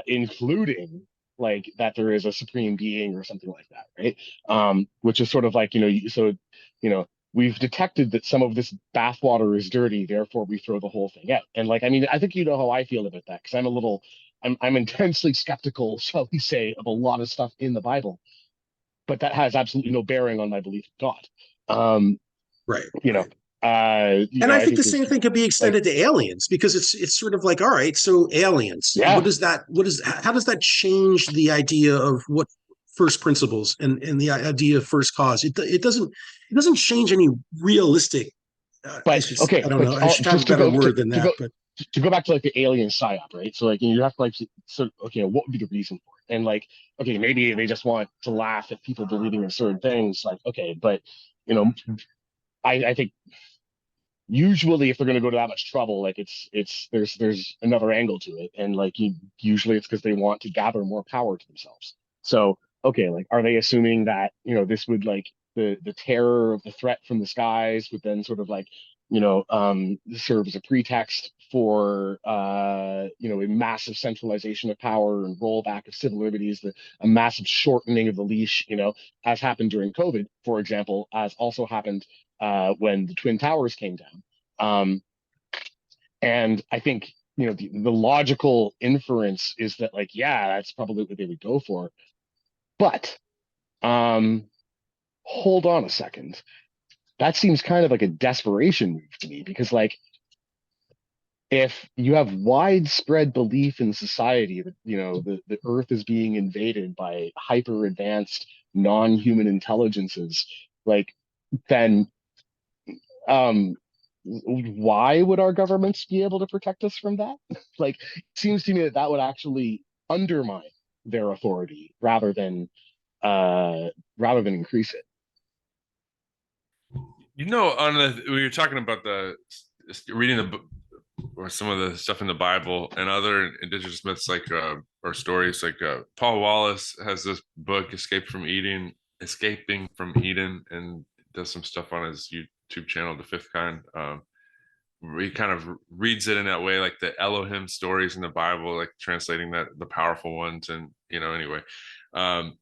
including like that there is a supreme being or something like that, right? Which is sort of like, you know we've detected that some of this bathwater is dirty, therefore we throw the whole thing out. And like, I mean, I think you know how I feel about that, because I'm intensely skeptical, shall we say, of a lot of stuff in the Bible, but that has absolutely no bearing on my belief in God. Um, Right. you know, Right. And I I think think the there's same thing could be like, extended to aliens, because it's sort of like, all right, so aliens, yeah, how does that change the idea of what first principles and the idea of first cause? It doesn't change any realistic. but I okay, don't but know. I should have a just to better go word than that, but to go back to like the alien psyop, right? So like, you have to like, so okay, what would be the reason for it? And like, okay, maybe they just want to laugh at people believing in certain things. Like, okay, but you know, I think usually if they're going to go to that much trouble, like there's another angle to it, and like usually it's because they want to gather more power to themselves. So okay, like, are they assuming that this would, like, the terror of the threat from the skies would then sort of like serve as a pretext for a massive centralization of power and rollback of civil liberties, a massive shortening of the leash, as happened during COVID, for example, as also happened when the Twin Towers came down. Um, and I think, the logical inference is that, like, yeah, that's probably what they would go for. But um, hold on a second. That seems kind of like a desperation move to me, because, like, if you have widespread belief in society that, the Earth is being invaded by hyper advanced non-human intelligences, like, then um why would our governments be able to protect us from that? Like, it seems to me that that would actually undermine their authority uh rather than increase it. On the we were talking about the reading the book or some of the stuff in the Bible and other indigenous myths, like or stories, like Paul Wallace has this book, Escaping from Eden, and does some stuff on his YouTube channel, The Fifth Kind. Where he kind of reads it in that way, like the Elohim stories in the Bible, like translating that, the powerful ones, and anyway, um,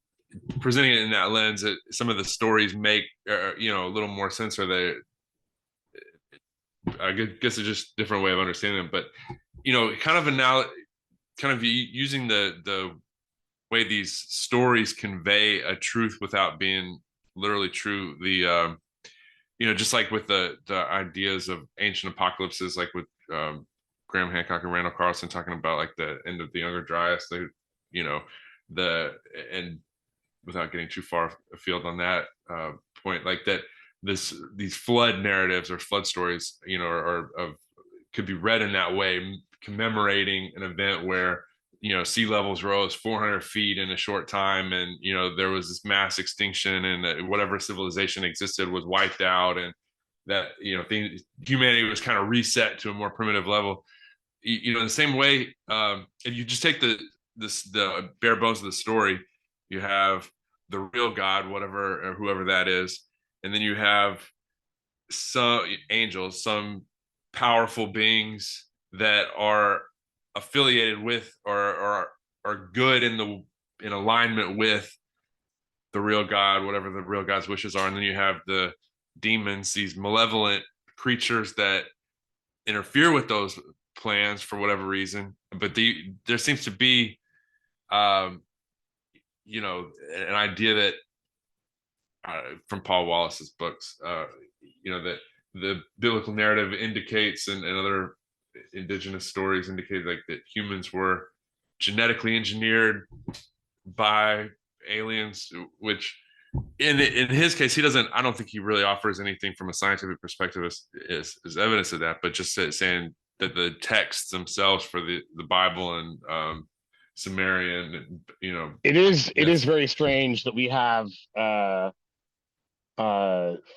presenting it in that lens, that some of the stories make a little more sense, or they, I guess it's just a different way of understanding them. But kind of using the way these stories convey a truth without being literally true. Just like with the ideas of ancient apocalypses, like with Graham Hancock and Randall Carlson talking about like the end of the Younger Dryas, you know, and without getting too far afield on that point, like that, these flood narratives or flood stories, are of could be read in that way, commemorating an event where sea levels rose 400 feet in a short time, and there was this mass extinction, and whatever civilization existed was wiped out, and that humanity was kind of reset to a more primitive level. In the same way, if you just take the bare bones of the story, you have the real God, whatever or whoever that is, and then you have some angels, some powerful beings that are affiliated with, or are good in alignment with the real God, whatever the real God's wishes are. And then you have the demons, these malevolent creatures that interfere with those plans for whatever reason. But there seems to be an idea that from Paul Wallace's books, that the biblical narrative indicates, and other indigenous stories indicate, like, that humans were genetically engineered by aliens, which in his case, I don't think he really offers anything from a scientific perspective as evidence of that, but just saying that the texts themselves for the Bible and Sumerian, you know, it is myth. very strange that we have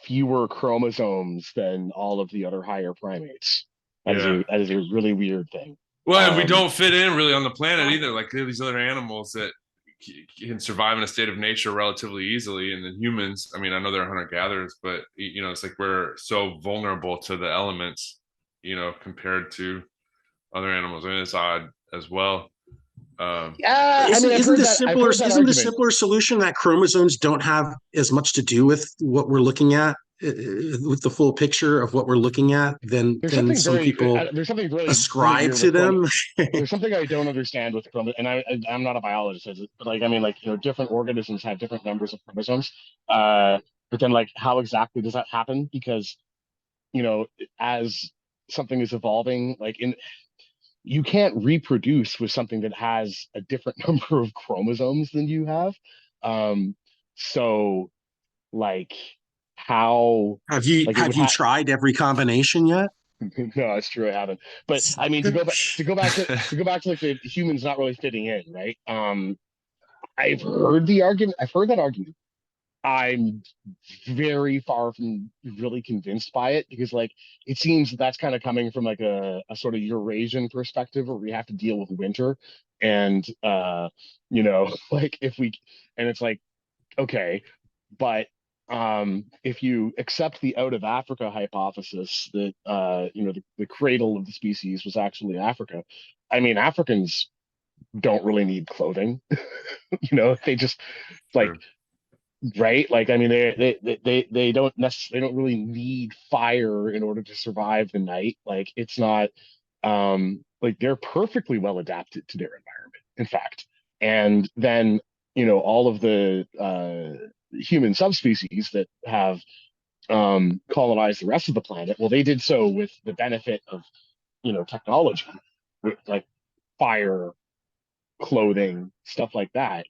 fewer chromosomes than all of the other higher primates. Yeah. That is a really weird thing. Well, and we don't fit in really on the planet either. Like there are these other animals that can survive in a state of nature relatively easily, and then humans. I mean, I know they're hunter gatherers, but you know, it's like we're so vulnerable to the elements, you know, compared to other animals. I mean, it's odd as well. Yeah, I mean, I've heard that Isn't the argument. simpler solution that chromosomes don't have as much to do with what we're looking at, with the full picture of what we're looking at, than some people There's something really really ascribe weird to with them? there's something I don't understand with chromosomes, and I'm not a biologist, but like I mean, like you know, different organisms have different numbers of chromosomes. But then like how exactly does that happen? Because you know, as something is evolving, you can't reproduce with something that has a different number of chromosomes than you have. Um, so like how like it Have would you have tried every combination yet? no, it's true, I haven't. But I mean to go back to like the humans not really fitting in, right? I've heard the argument, I've heard that argument. I'm very far from really convinced by it because like it seems that that's kind of coming from like a sort of Eurasian perspective where we have to deal with winter and you know like if we and it's like okay but if you accept the out of Africa hypothesis that you know the cradle of the species was actually Africa, I mean Africans don't really need clothing. You know they just like True. right? Like, I mean, they don't necessarily, they don't really need fire in order to survive the night. Like, it's not, like they're perfectly well adapted to their environment, in fact. And then, you know, all of the human subspecies that have colonized the rest of the planet, well, they did so with the benefit of, you know, technology, with like fire, clothing, stuff like that,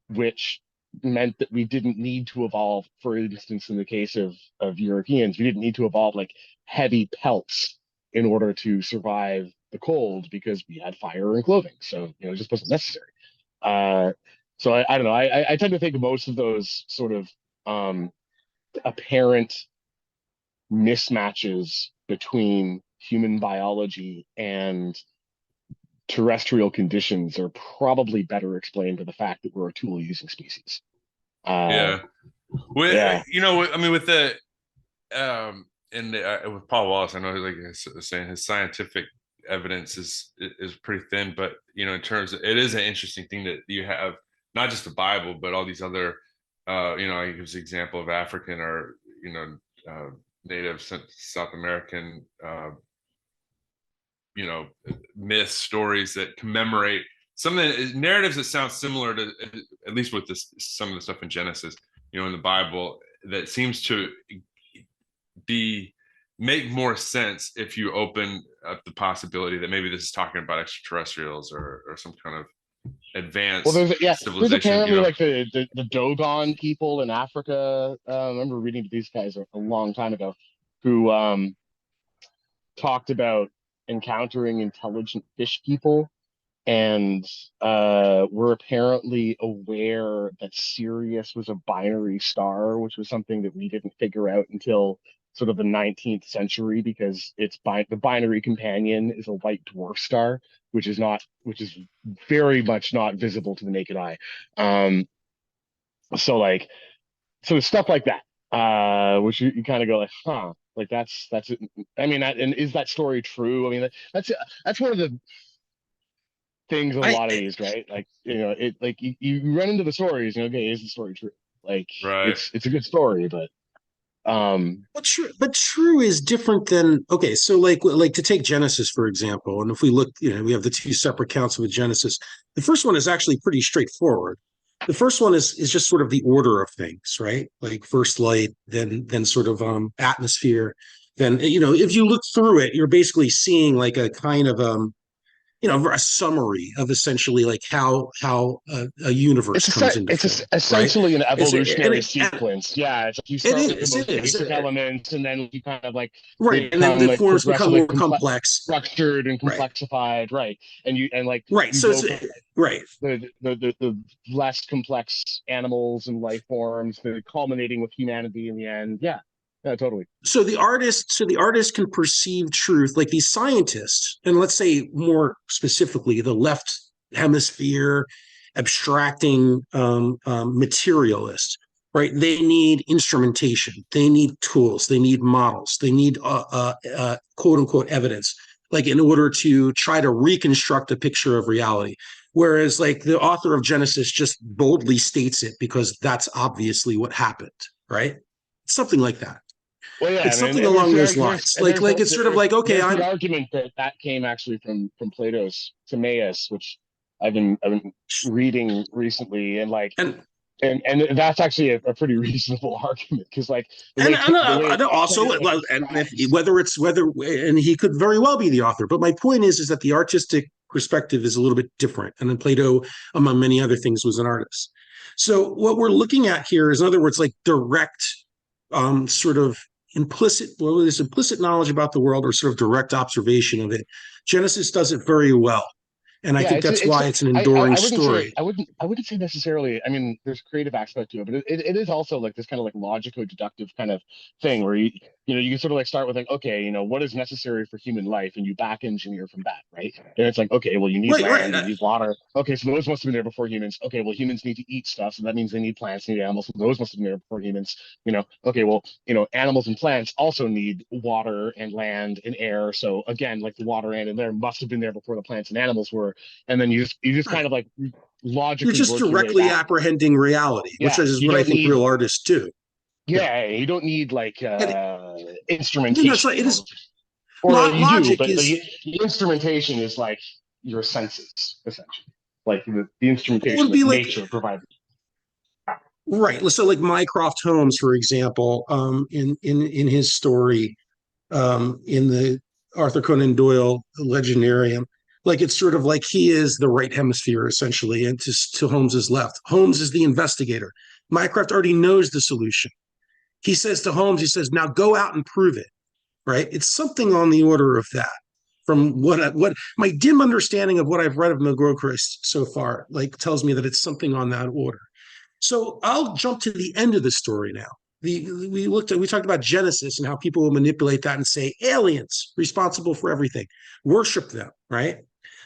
which meant that we didn't need to evolve. For instance, in the case of Europeans, we didn't need to evolve like heavy pelts in order to survive the cold because we had fire and clothing. So you know, it just wasn't necessary. Uh, so I don't know. I tend to think most of those sort of um, apparent mismatches between human biology and terrestrial conditions are probably better explained to the fact that we're a tool using species. Uh, Yeah. With yeah, you know, I mean, with the and with Paul Wallace, I know like saying his scientific evidence is pretty thin, but you know, in terms of it is an interesting thing that you have not just the Bible, but all these other, you know, I use the example of African or you know, Native South American, you know, myths, stories that commemorate some of the narratives that sound similar to at least with this some of the stuff in Genesis, you know, in the Bible that seems to be make more sense if you open up the possibility that maybe this is talking about extraterrestrials or some kind of well, advanced there's civilization, you apparently know. like the Dogon people in Africa. I remember reading to these guys a long time ago, who talked about encountering intelligent fish people and we're apparently aware that Sirius was a binary star, which was something that we didn't figure out until sort of the 19th century because the binary companion is a white dwarf star, which is very much not visible to the naked eye. Um, so like, so stuff like that, which you kind of go like, huh, like that's it. I mean, and is that story true? I mean, that's one of the things with a I lot of these, right? Like, you know, it like you run into the stories, you know, okay, is the story true? Like Right. it's a good story, but but true is different than okay. So like to take Genesis for example, and if we look, you know, we have the two separate accounts of Genesis. The first one is actually pretty straightforward. The first one is just sort of the order of things, right? Like first light, then sort of atmosphere. Then you know, if you look through it, you're basically seeing like a kind of a summary of essentially like how a universe comes into form, right? Essentially an And evolutionary sequence. Yeah, it's like you start with the most it is basic elements, and then you kind of like they right, and then become the like forms become progressively more complex, structured and right? complexified, right? And like Right. you So go it's from right. the less complex animals and life forms, the culminating with humanity in the end. Yeah, yeah, totally. So the artist can perceive truth, like these scientists, and let's say more specifically the left hemisphere abstracting materialists, right? They need instrumentation, they need tools, they need models, they need quote unquote evidence, like in order to try to reconstruct a picture of reality. Whereas like the author of Genesis just boldly states it because that's obviously what happened, right? Something like that. Well, yeah, It's I mean, something and along those lines. Like it's sort of like, okay, there's the I'm argument that that came actually from Plato's Timaeus, which I've been reading recently, and like and and that's actually a pretty reasonable argument because like the way and also Plato and if describes. whether and he could very well be the author, but my point is that the artistic perspective is a little bit different, and then Plato, among many other things, was an artist. So what we're looking at here is, in other words, like direct, sort of implicit, well, there's implicit knowledge about the world or sort of direct observation of it. Genesis does it very well, and I Yeah, think that's it's why it's an enduring I wouldn't say story. I wouldn't say necessarily. I mean, there's creative aspect to it, but it is also like this kind of like logico-deductive kind of thing where you can sort of like start with like, okay, what is necessary for human life, and you back engineer from that, right? And it's like, okay, well, you need Right, right. land, you need water. Okay, so those must have been there before humans. Okay, well, humans need to eat stuff, so that means they need plants, need animals. So those must have been there before humans. Okay, well, animals and plants also need water and land and air. So again, like the water and air must have been there before the plants and animals were, and then you just kind Right. of like You're logically just work your way directly back. apprehending reality, which Yeah, is you what I don't think need. real artists do. Yeah. Yeah, you don't need like And it's instrumentation like it is or you do, logic but is the instrumentation is like your senses essentially, like the it instrumentation would that be like nature provided. right. So like Mycroft Holmes, for example, in his story, in the Arthur Conan Doyle Legendarium, like it's sort of like he is the right hemisphere essentially, and to Holmes's left. Holmes is the investigator. Mycroft already knows the solution. He says to Holmes, he says, "Now go out and prove it." Right? It's something on the order of that. From what my dim understanding of what I've read of McGilchrist so far, like tells me that it's something on that order. So I'll jump to the end of the story now. We talked about Genesis and how people will manipulate that and say aliens responsible for everything, worship them, right?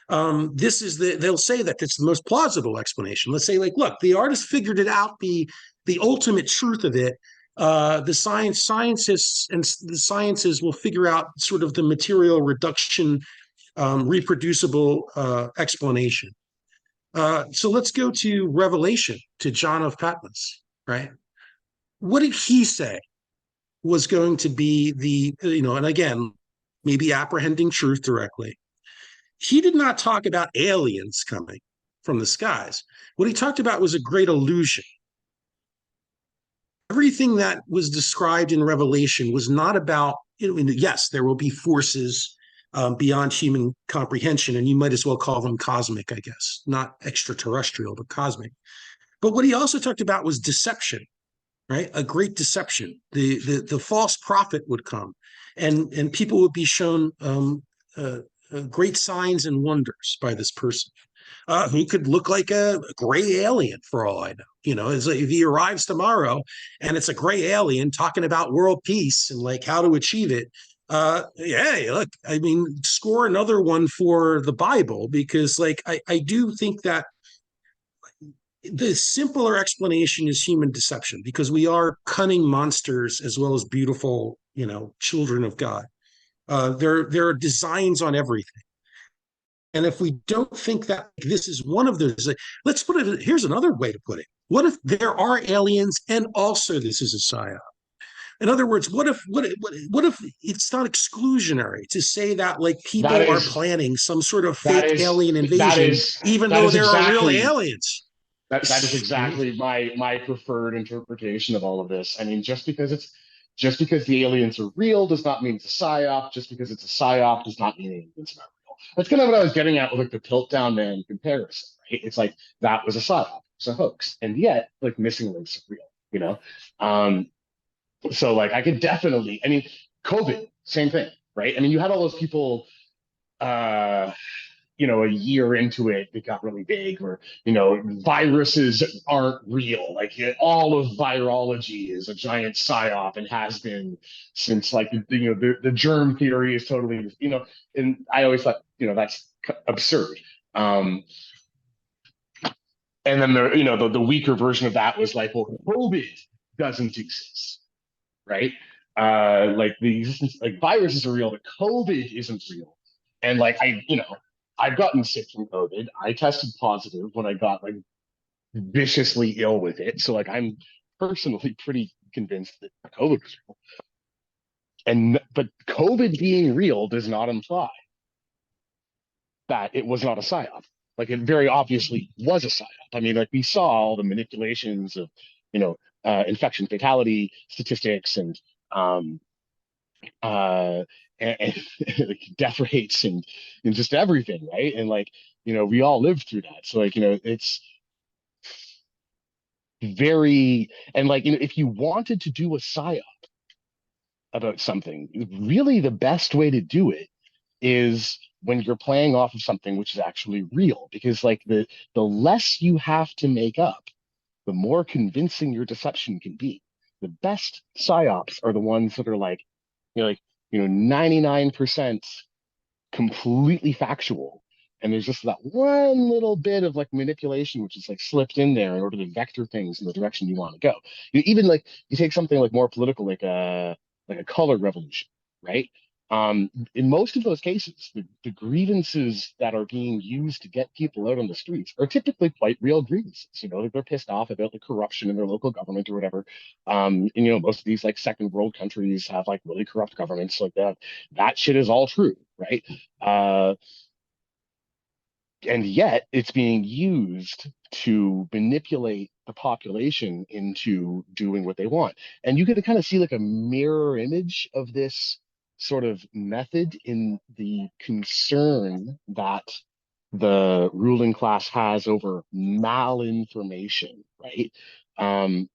They'll say that it's the most plausible explanation. Let's say like, look, the artist figured it out, the ultimate truth of it. The scientists and the sciences will figure out sort of the material reduction, reproducible explanation. So let's go to Revelation, to John of Patmos, right? What did he say was going to be and again, maybe apprehending truth directly? He did not talk about aliens coming from the skies. What he talked about was a great illusion. Everything that was described in Revelation was not about, yes, there will be forces beyond human comprehension, and you might as well call them cosmic, I guess, not extraterrestrial, but cosmic. But what he also talked about was deception, right? A great deception. The false prophet would come, and people would be shown great signs and wonders by this person. He could look like a gray alien for all I know. It's like if he arrives tomorrow and it's a gray alien talking about world peace and like how to achieve it. Yeah, look, I mean, score another one for the Bible, because like I do think that the simpler explanation is human deception, because we are cunning monsters as well as beautiful, children of God. There are designs on everything. And if we don't think that this is one of those, let's put it, here's another way to put it. What if there are aliens and also this is a psyop? In other words, what if it's not exclusionary to say that like That people are is planning some sort of that fake is alien that invasion, is even that though is there are real exactly aliens? that is exactly my preferred interpretation of all of this. I mean, just because the aliens are real does not mean it's a psyop. Just because it's a psyop does not mean aliens are not real. That's kind of what I was getting at with like the Piltdown Man comparison, right? It's like that was a psyop, it's a hoax, and yet like missing links are real, you know. Um, so like I could definitely, I mean, COVID, same thing, right? I mean, you had all those people, uh, a year into it, it got really big, or viruses aren't real. Like all of virology is a giant psyop and has been since like the germ theory is totally And I always thought that's absurd. Um, and then the weaker version of that was like, well, COVID doesn't exist, right? Like the existence, like viruses are real, but COVID isn't real. And like I've gotten sick from COVID. I tested positive when I got like viciously ill with it. So like I'm personally pretty convinced that COVID was real. But COVID being real does not imply that it was not a psyop. Like it very obviously was a psyop. I mean, like we saw all the manipulations of, infection fatality statistics um, uh, and like death rates and just everything, right? And like we all lived through that. So like it's very and like if you wanted to do a psyop about something, really the best way to do it is when you're playing off of something which is actually real, because like the less you have to make up, the more convincing your deception can be. The best psyops are the ones that are like 99% completely factual, and there's just that one little bit of like manipulation which is like slipped in there in order to vector things in the direction you want to go. Even like you take something like more political, like a color revolution, right? In most of those cases, the grievances that are being used to get people out on the streets are typically quite real grievances. They're pissed off about the corruption in their local government or whatever. And most of these like second world countries have like really corrupt governments like that. That shit is all true, right? Uh, and yet it's being used to manipulate the population into doing what they want. And you can kind of see like a mirror image of this sort of method in the concern that the ruling class has over malinformation, right? Um,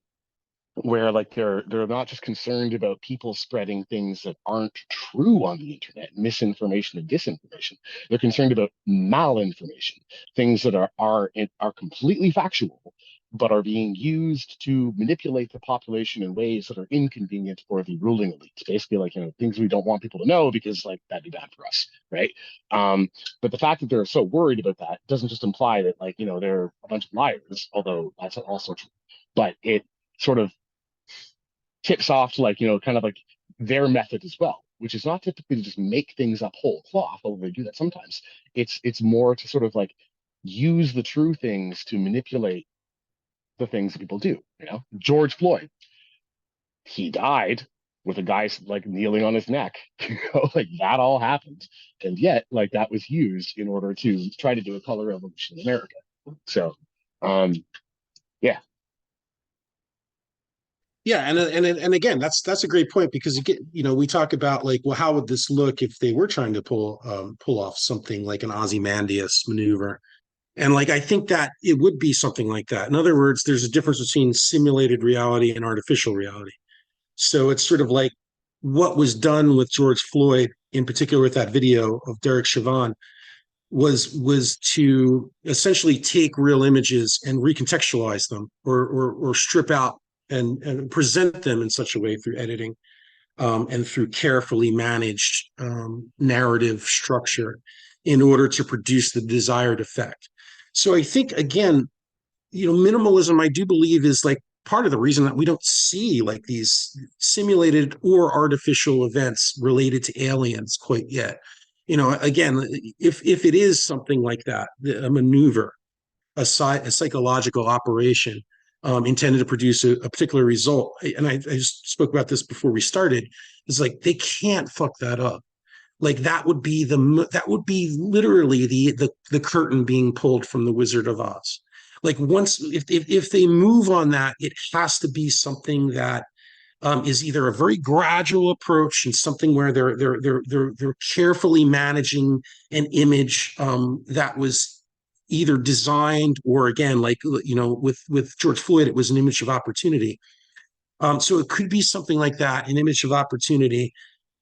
where like they're not just concerned about people spreading things that aren't true on the internet, misinformation and disinformation. They're concerned about malinformation, things that are completely factual but are being used to manipulate the population in ways that are inconvenient for the ruling elite. Basically, like things we don't want people to know because like that'd be bad for us, right? But the fact that they're so worried about that doesn't just imply that like they're a bunch of liars, although that's also true. But it sort of tips off to like kind of like their method as well, which is not typically to just make things up whole cloth, although they do that sometimes. It's more to sort of like use the true things to manipulate the things that people do. George Floyd, he died with a guy like kneeling on his neck. Like that all happened, and yet like that was used in order to try to do a color revolution in America. So yeah. Yeah, and again, that's a great point, because you get, we talk about like, well, how would this look if they were trying to pull off something like an Ozymandias maneuver? And like I think that it would be something like that. In other words, there's a difference between simulated reality and artificial reality. So it's sort of like what was done with George Floyd, in particular with that video of Derek Chauvin, was to essentially take real images and recontextualize them, or strip out and present them in such a way through editing, and through carefully managed narrative structure in order to produce the desired effect. So I think, again, minimalism, I do believe, is like part of the reason that we don't see like these simulated or artificial events related to aliens quite yet. Again, if it is something like that, a maneuver, a psychological operation, intended to produce a particular result, and I just spoke about this before we started, it's like they can't fuck that up. Like that would be literally the curtain being pulled from the Wizard of Oz. Like once, if they move on that, it has to be something that is either a very gradual approach and something where they're carefully managing an image that was either designed, or again, like, you know, with George Floyd, it was an image of opportunity. So it could be something like that, an image of opportunity,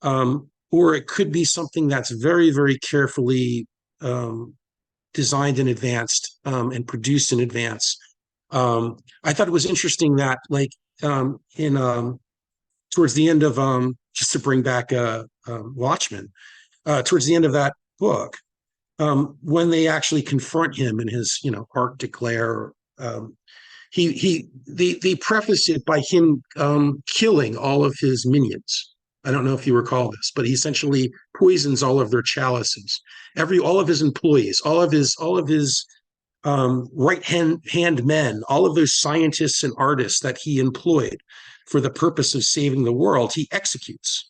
or it could be something that's very, very carefully designed in advance and produced in advance. I thought it was interesting that, like, in towards the end of just to bring back Watchmen, towards the end of that book, when they actually confront him in his, you know, Arctic lair, they preface it by him killing all of his minions. I don't know if you recall this, but he essentially poisons all of their chalices, all of his employees, all of his right hand men, all of those scientists and artists that he employed for the purpose of saving the world, he executes.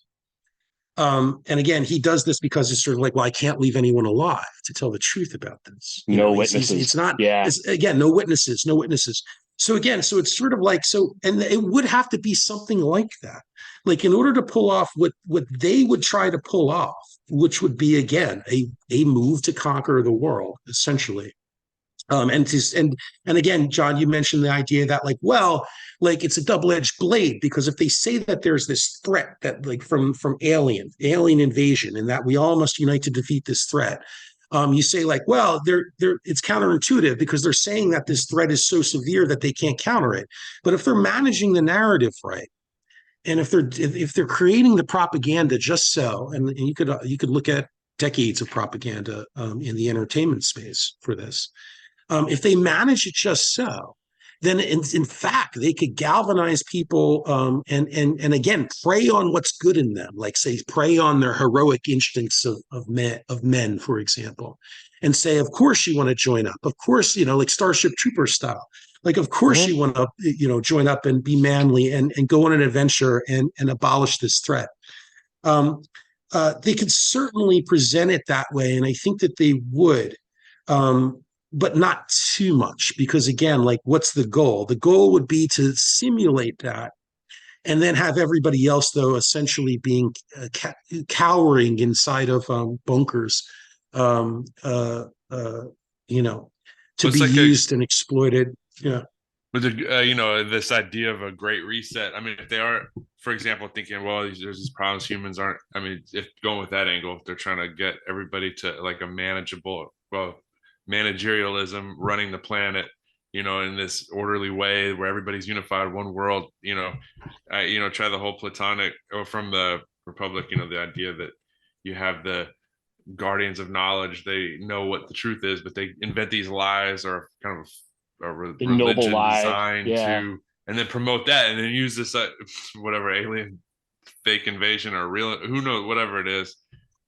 And again, he does this because it's sort of like, well, I can't leave anyone alive to tell the truth about this. You No know, witnesses. it's not, Yeah. again, no witnesses, no witnesses. So again, so it's sort of like, so, and it would have to be something like that. Like, in order to pull off what they would try to pull off, which would be, again, a move to conquer the world, essentially. And again, John, you mentioned the idea that, like, well, like, it's a double-edged blade, because if they say that there's this threat that, like, from alien invasion, and that we all must unite to defeat this threat, you say, like, well, it's counterintuitive, because they're saying that this threat is so severe that they can't counter it. But if they're managing the narrative right, and if they're creating the propaganda just so, and you could look at decades of propaganda in the entertainment space for this. If they manage it just so, then in fact they could galvanize people, and again, prey on what's good in them, like, say, prey on their heroic instincts of men, for example, and say, of course you want to join up, of course, you know, like Starship Trooper style, like, of course you want to, you know, join up and be manly and go on an adventure and abolish this threat. They could certainly present it that way, and I think that they would. But not too much, because again, like, what's the goal? The goal would be to simulate that, and then have everybody else, though, essentially being cowering inside of bunkers, you know, to It's be like used and exploited. Yeah. with the you know, this idea of a great reset. I mean, if they are, for example, thinking, well, there's these problems, humans aren't. I mean, if going with that angle, if they're trying to get everybody to, like, a manageable, well, managerialism, running the planet, you know, in this orderly way where everybody's unified, one world, you know, you know, try the whole Platonic, or from the Republic, you know, the idea that you have the guardians of knowledge, they know what the truth is, but they invent these lies, or kind of a The noble religion lie. designed Yeah. to, and then promote that, and then use this whatever alien fake invasion or real, who knows, whatever it is,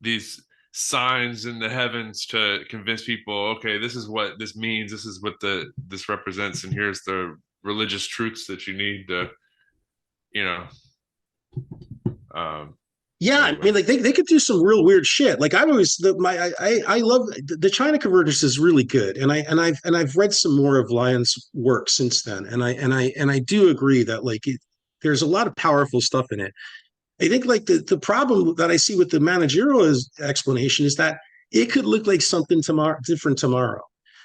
these signs in the heavens to convince people, okay, this is what this means, this is what this represents, and here's the religious truths that you need to, you know. Yeah, Anyway. I mean, like, they could do some real weird shit. Like, I've always I love the China Convergence is really good, and I've read some more of Lyon's work since then, and I do agree that, like, there's a lot of powerful stuff in it. I think, like, the problem that I see with the managerial explanation is that it could look like something different tomorrow.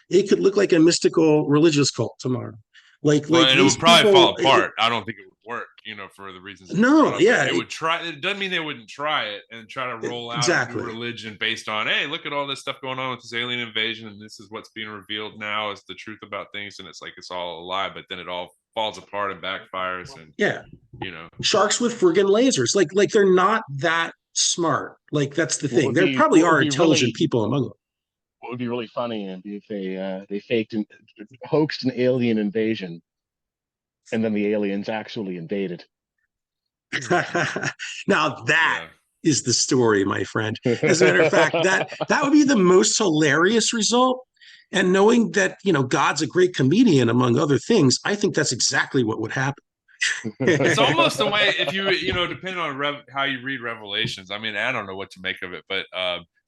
It could look like a mystical religious cult tomorrow. Well, Like and it these would probably people, fall apart. I don't think it would work, you know, for the reasons that you brought no, up. yeah, They would try. It doesn't mean they wouldn't try it and try to roll out a exactly. new religion based on, hey, look at all this stuff going on with this alien invasion, and this is what's being revealed now as the truth about things, and it's like it's all a lie, but then it all falls apart and backfires, and Yeah, you know, sharks with friggin' lasers. Like they're not that smart. Like, that's the thing. There probably what would are be intelligent really people among them. what would be really funny and if they hoaxed an alien invasion, and then the aliens actually invaded. Now that yeah. is the story, my friend. As a matter of fact, that would be the most hilarious result. And knowing that, you know, God's a great comedian, among other things, I think that's exactly what would happen. It's almost the way, if you know, depending on how you read Revelations. I mean, I don't know what to make of it, but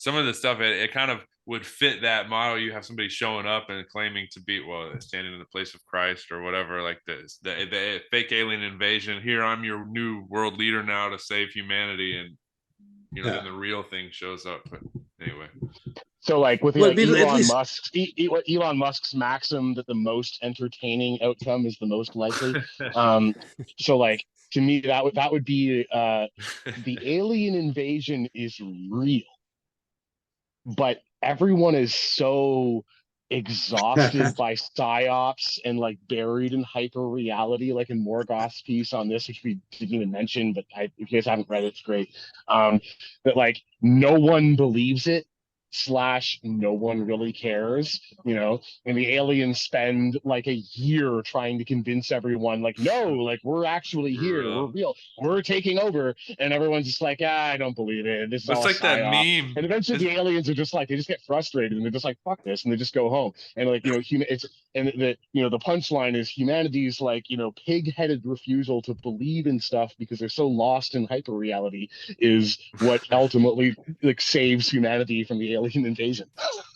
some of the stuff, it kind of would fit that model. You have somebody showing up and claiming to be, well, standing in the place of Christ or whatever, like this, the fake alien invasion. Here, I'm your new world leader now to save humanity, and then the real thing shows up. But anyway. So like with Well, like at least Elon Musk's maxim that the most entertaining outcome is the most likely. So like to me that would be the alien invasion is real, but everyone is so exhausted by psyops and like buried in hyper reality, like in Morgoth's piece on this, which we didn't even mention, but if you guys haven't read it, it's great. That like no one believes it / no one really cares, and the aliens spend like a year trying to convince everyone like, no, like we're actually here, we're real, we're taking over, and everyone's just like, I don't believe it, this is It's all a like that psyop. meme. And eventually the aliens are just like, they just get frustrated and they're just like, fuck this, and they just go home. And like, it's, and the punchline is humanity's like, pig-headed refusal to believe in stuff because they're so lost in hyper reality is what ultimately like saves humanity from the alien invasion.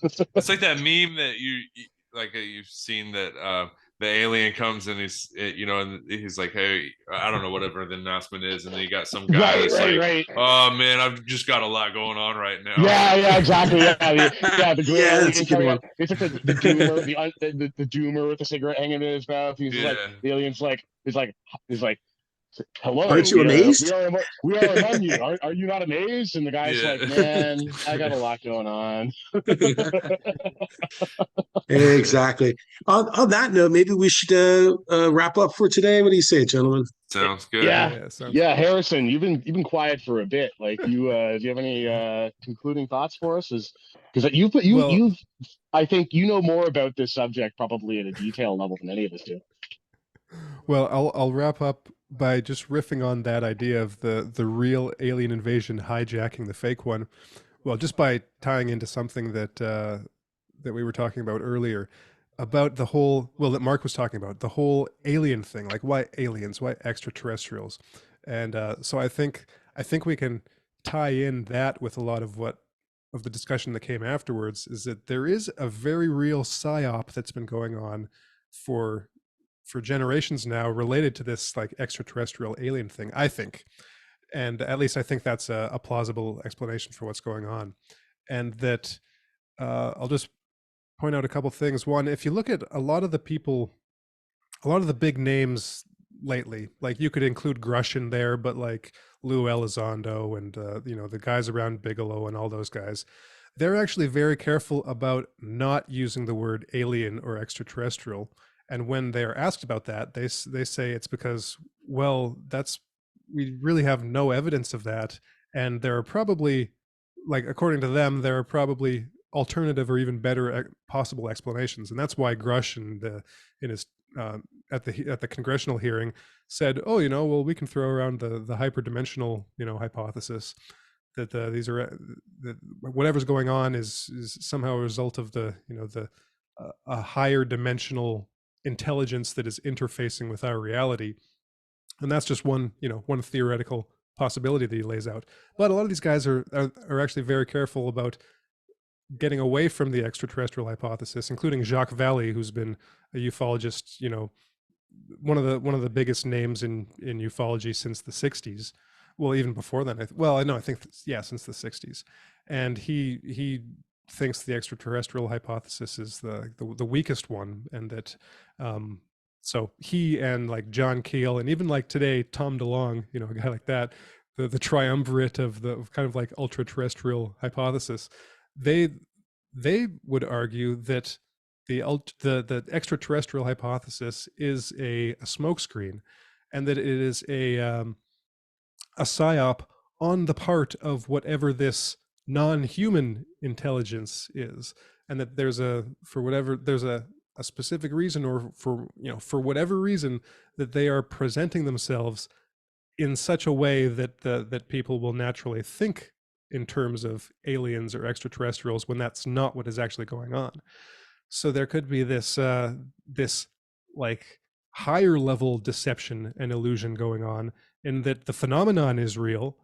It's like that meme that you've seen that the alien comes and and he's like, hey, I don't know, whatever the announcement is, and then you got some guy right. Oh man, I've just got a lot going on right now. Yeah, exactly. The gray alien coming out. It's like the doomer, the doomer with the cigarette hanging in his mouth. He's like, the alien's like, he's like, hello, aren't you amazed? We are among you. Are you not amazed? And the guy's like, man, I got a lot going on. Exactly. On that note, maybe we should wrap up for today. What do you say, gentlemen? Sounds good. Yeah, Harrison, you've been quiet for a bit. Like, do you have any concluding thoughts for us? Because you've I think you know more about this subject probably at a detail level than any of us do. Well, I'll wrap up by just riffing on that idea of the real alien invasion hijacking the fake one. Well, just by tying into something that that we were talking about earlier about the whole, that Mark was talking about, the whole alien thing, like why aliens, why extraterrestrials. And so I think we can tie in that with a lot of the discussion that came afterwards, is that there is a very real psyop that's been going on for generations now related to this like extraterrestrial alien thing, I think. And at least I think that's a plausible explanation for what's going on. And that I'll just point out a couple things. One, if you look at a lot of the big names lately, like you could include Grush in there, but like Lou Elizondo and the guys around Bigelow and all those guys, they're actually very careful about not using the word alien or extraterrestrial. And when they're asked about that, they say it's because, well, we really have no evidence of that, and there are probably, like according to them, there are probably alternative or even better possible explanations, and that's why Grush in his at the congressional hearing said, oh, well, we can throw around the hyperdimensional hypothesis that these are that whatever's going on is somehow a result of the a higher dimensional intelligence that is interfacing with our reality. And that's just one theoretical possibility that he lays out. But a lot of these guys are actually very careful about getting away from the extraterrestrial hypothesis, including Jacques Vallée, who's been a ufologist, one of the biggest names in ufology since the 60s. Well, even before then. I think since the 60s. And he thinks the extraterrestrial hypothesis is the weakest one, and that so he and like John Keel and even like today Tom DeLonge, a guy like that, the triumvirate of kind of like ultra terrestrial hypothesis, they would argue that the extraterrestrial hypothesis is a smokescreen, and that it is a psyop on the part of whatever this non-human intelligence is, and that there's a specific reason, or for whatever reason, that they are presenting themselves in such a way that that people will naturally think in terms of aliens or extraterrestrials, when that's not what is actually going on. So there could be this this like higher level deception and illusion going on, in that the phenomenon is real,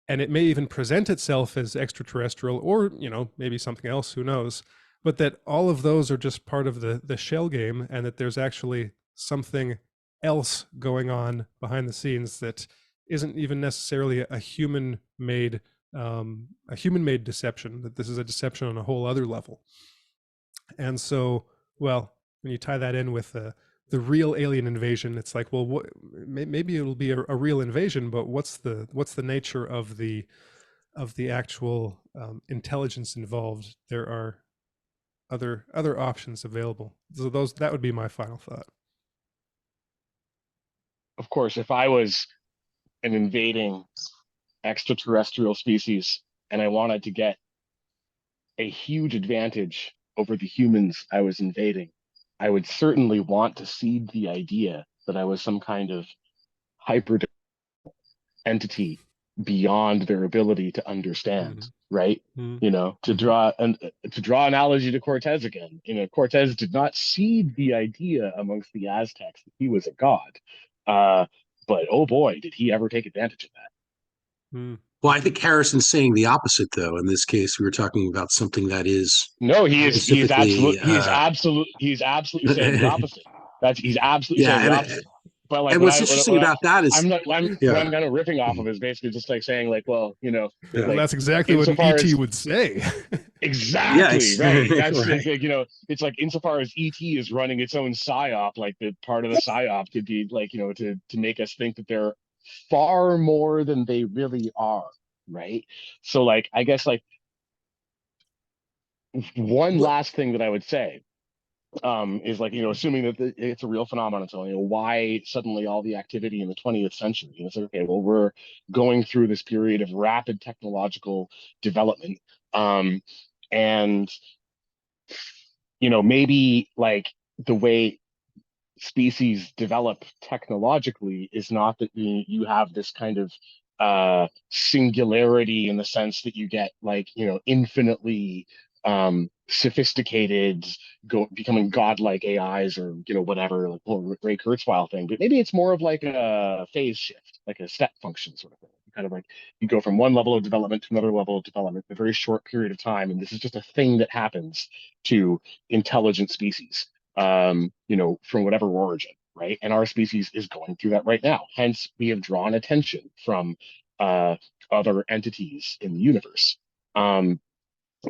and it may even present itself as extraterrestrial, or maybe something else, who knows, but that all of those are just part of the shell game, and that there's actually something else going on behind the scenes that isn't even necessarily a human made deception, that this is a deception on a whole other level. And so, well, when you tie that in with the real alien invasion, it's like, well, maybe it'll be a real invasion, but what's the nature of the actual intelligence involved? There are other options available. So that would be my final thought. Of course, if I was an invading extraterrestrial species and I wanted to get a huge advantage over the humans I was invading, I would certainly want to seed the idea that I was some kind of hyper entity beyond their ability to understand, right? To draw analogy to Cortez again, Cortez did not seed the idea amongst the Aztecs that he was a god, but oh boy, did he ever take advantage of that. Well, I think Harrison's saying the opposite, though. In this case, we were talking about something that is no, he's absolutely saying the opposite. He's absolutely saying the opposite. But like, and what's interesting about that is, what I'm kind of ripping off of is basically just like saying, like, well, like, that's exactly what an ET would say. Exactly, right. That's right. Like, it's like insofar as ET is running its own psyop, like the part of the psyop could be like, to make us think that they're far more than they really are, right? So like, I guess like one last thing that I would say is like, assuming that it's a real phenomenon. So, why suddenly all the activity in the 20th century? It's like, okay, well, we're going through this period of rapid technological development. And, maybe like the way species develop technologically is not that you have this kind of singularity in the sense that you get like, infinitely sophisticated, becoming godlike AIs or whatever, like Ray Kurzweil thing. But maybe it's more of like a phase shift, like a step function sort of thing. Kind of like you go from one level of development to another level of development in a very short period of time, and this is just a thing that happens to intelligent species, from whatever origin, right? And our species is going through that right now. Hence, we have drawn attention from other entities in the universe.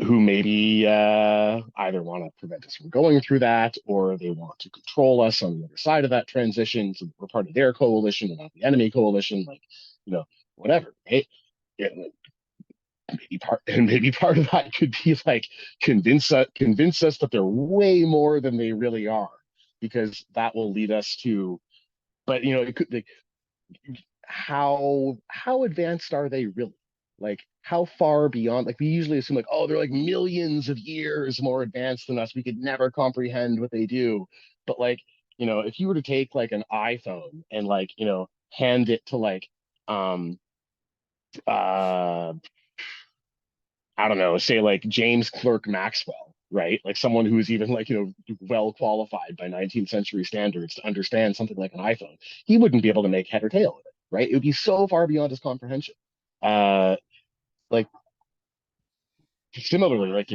Who maybe either want to prevent us from going through that, or they want to control us on the other side of that transition, so we're part of their coalition and not the enemy coalition, like, whatever, right? Yeah, maybe part of that could be like convince us that they're way more than they really are, because that will lead us to, but it could, like, how advanced are they really? Like, how far beyond? Like, we usually assume like, oh, they're like millions of years more advanced than us, we could never comprehend what they do. But like, if you were to take like an iPhone and like, hand it to like uh I don't know, say like James Clerk Maxwell, right? Like someone who's even like, well qualified by 19th century standards to understand something like an iPhone, he wouldn't be able to make head or tail of it, right? It would be so far beyond his comprehension. Like similarly, like,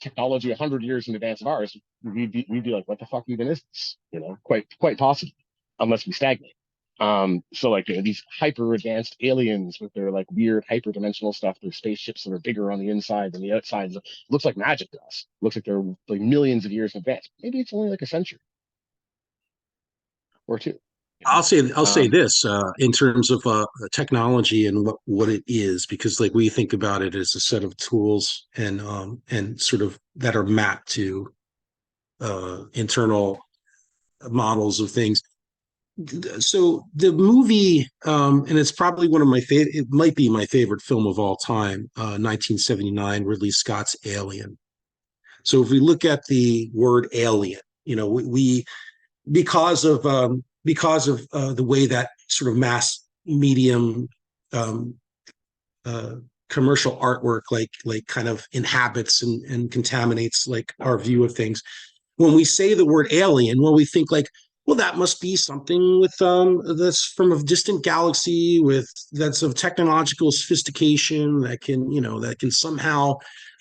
technology 100 years in advance of ours, we'd be like, what the fuck even is this? Quite possibly, unless we stagnate. So like, these hyper advanced aliens with their like weird hyperdimensional stuff, their spaceships that are bigger on the inside than the outside, it looks like magic to us. It looks like they're like millions of years in advance. Maybe it's only like a century or two. I'll say this in terms of technology and what it is, because like we think about it as a set of tools and sort of that are mapped to internal models of things. So the movie, and it's probably one of my favorite, it might be my favorite film of all time, 1979, Ridley Scott's Alien. So if we look at the word alien, we because of the way that sort of mass medium commercial artwork like kind of inhabits and contaminates like our view of things. When we say the word alien, well, we think like, Well, that must be something with that's from a distant galaxy with that's of technological sophistication that can, that can somehow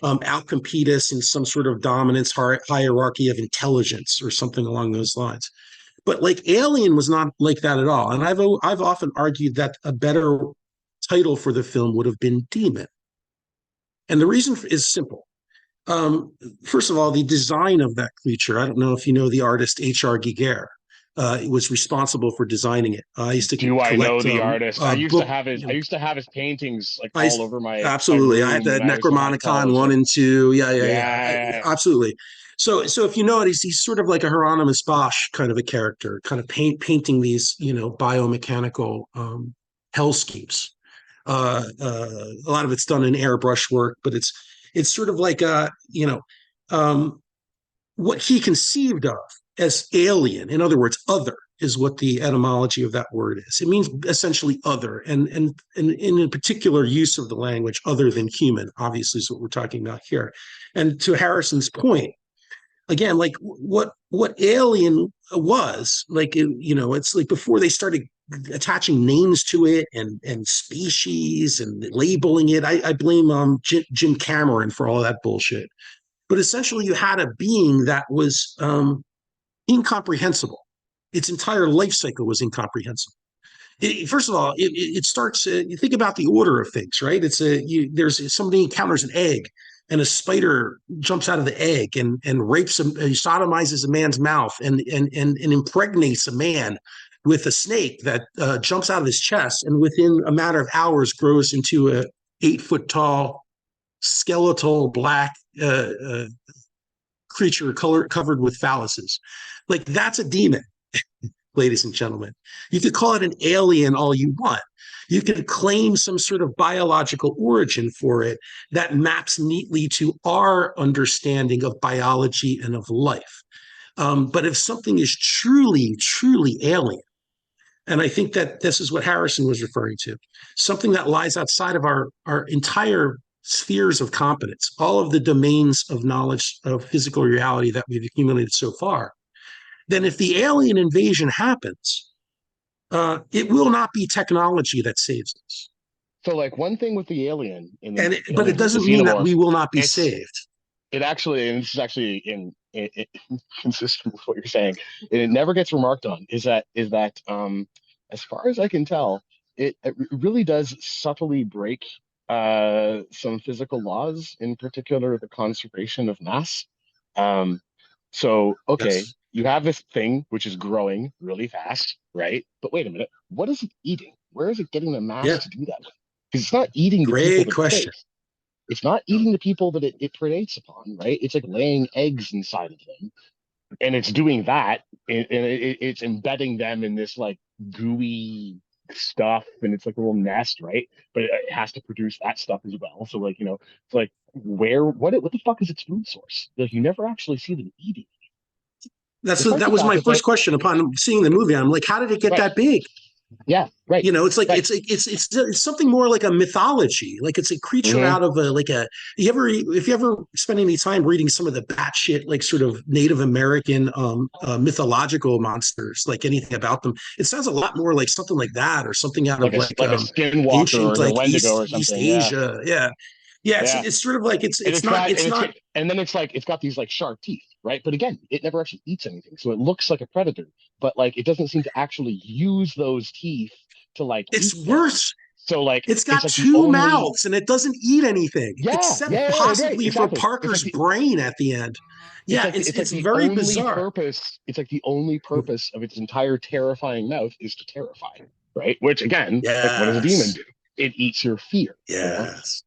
outcompete us in some sort of dominance hierarchy of intelligence or something along those lines. But like Alien was not like that at all. And I've often argued that a better title for the film would have been Demon. And the reason is simple. First of all, the design of that creature, I don't know if you know the artist H.R. Giger, was responsible for designing it. I used to Do I know collect the artist? I used to book. have his. I used to have his paintings like I all over my absolutely. I had room the when I was in like Necromonicon college. 1 Like, and 2. Yeah, yeah, yeah. yeah, Absolutely. So if you know it, he's sort of like a Hieronymus Bosch kind of a character, kind of painting these, biomechanical hellscapes. A lot of it's done in airbrush work, but it's sort of like um, what he conceived of as alien. In other words, other is what the etymology of that word is. It means essentially other, and in a particular use of the language, other than human. Obviously, is what we're talking about here. And to Harrison's point, again, like what alien was like, it's like before they started attaching names to it and species and labeling it. I blame Jim Cameron for all that bullshit. But essentially, you had a being that was incomprehensible. Its entire life cycle was incomprehensible. First of all, it starts. You think about the order of things, right? There's somebody encounters an egg, and a spider jumps out of the egg and rapes him, sodomizes a man's mouth, and impregnates a man with a snake that jumps out of his chest, and within a matter of hours grows into a 8 foot tall skeletal black creature covered with phalluses. Like that's a demon, ladies and gentlemen. You could call it an alien all you want. You could claim some sort of biological origin for it that maps neatly to our understanding of biology and of life. But if something is truly, truly alien, and I think that this is what Harrison was referring to, something that lies outside of our entire spheres of competence, all of the domains of knowledge of physical reality that we've accumulated so far, then if the alien invasion happens, it will not be technology that saves us. so like one thing with the alien in But it the doesn't mean that xenomorph, we will not be it's saved. it actually, and this is actually in consistent with what you're saying, and it never gets remarked on, is that as far as I can tell, it really does subtly break some physical laws, in particular the conservation of mass. Um, so okay, Yes. you have this thing which is growing really fast, right? But wait a minute, what is it eating? Where is it getting the mass Yeah. to do that? Because it's not eating the people Great that it question. predates. It's not eating the people that it predates upon, right? It's like laying eggs inside of them, and it's doing that, and it's embedding them in this like gooey stuff, and it's like a little nest, right? But it has to produce that stuff as well. So like it's like what the fuck is its food source? Like you never actually see them eating, despite That the was fact my that they first question upon seeing the movie. I'm like, how did it get right, that big? yeah, right, It's like right, it's something more like a mythology. Like it's a creature mm-hmm. out of a like a. If you ever spend any time reading some of the batshit like sort of Native American mythological monsters, like anything about them, it sounds a lot more like something like that or something out of Like a skinwalker or ancient like a like Wendigo or East something. Yeah, Asia. Yeah, yeah. yeah. It's sort of like And it's not. and then it's like it's got these like sharp teeth, right? But again, it never actually eats anything, so it looks like a predator, but like it doesn't seem to actually use those teeth to like It's eat things. worse. So like It's it's got like the two only mouths and it doesn't eat anything, except right, possibly for exactly. Parker's brain at the end. Yeah, It's like it's the very only bizarre. purpose. It's like the only purpose of its entire terrifying mouth is to terrify, right? Which again, like what does a demon Yes. do? It eats your fear, Yes.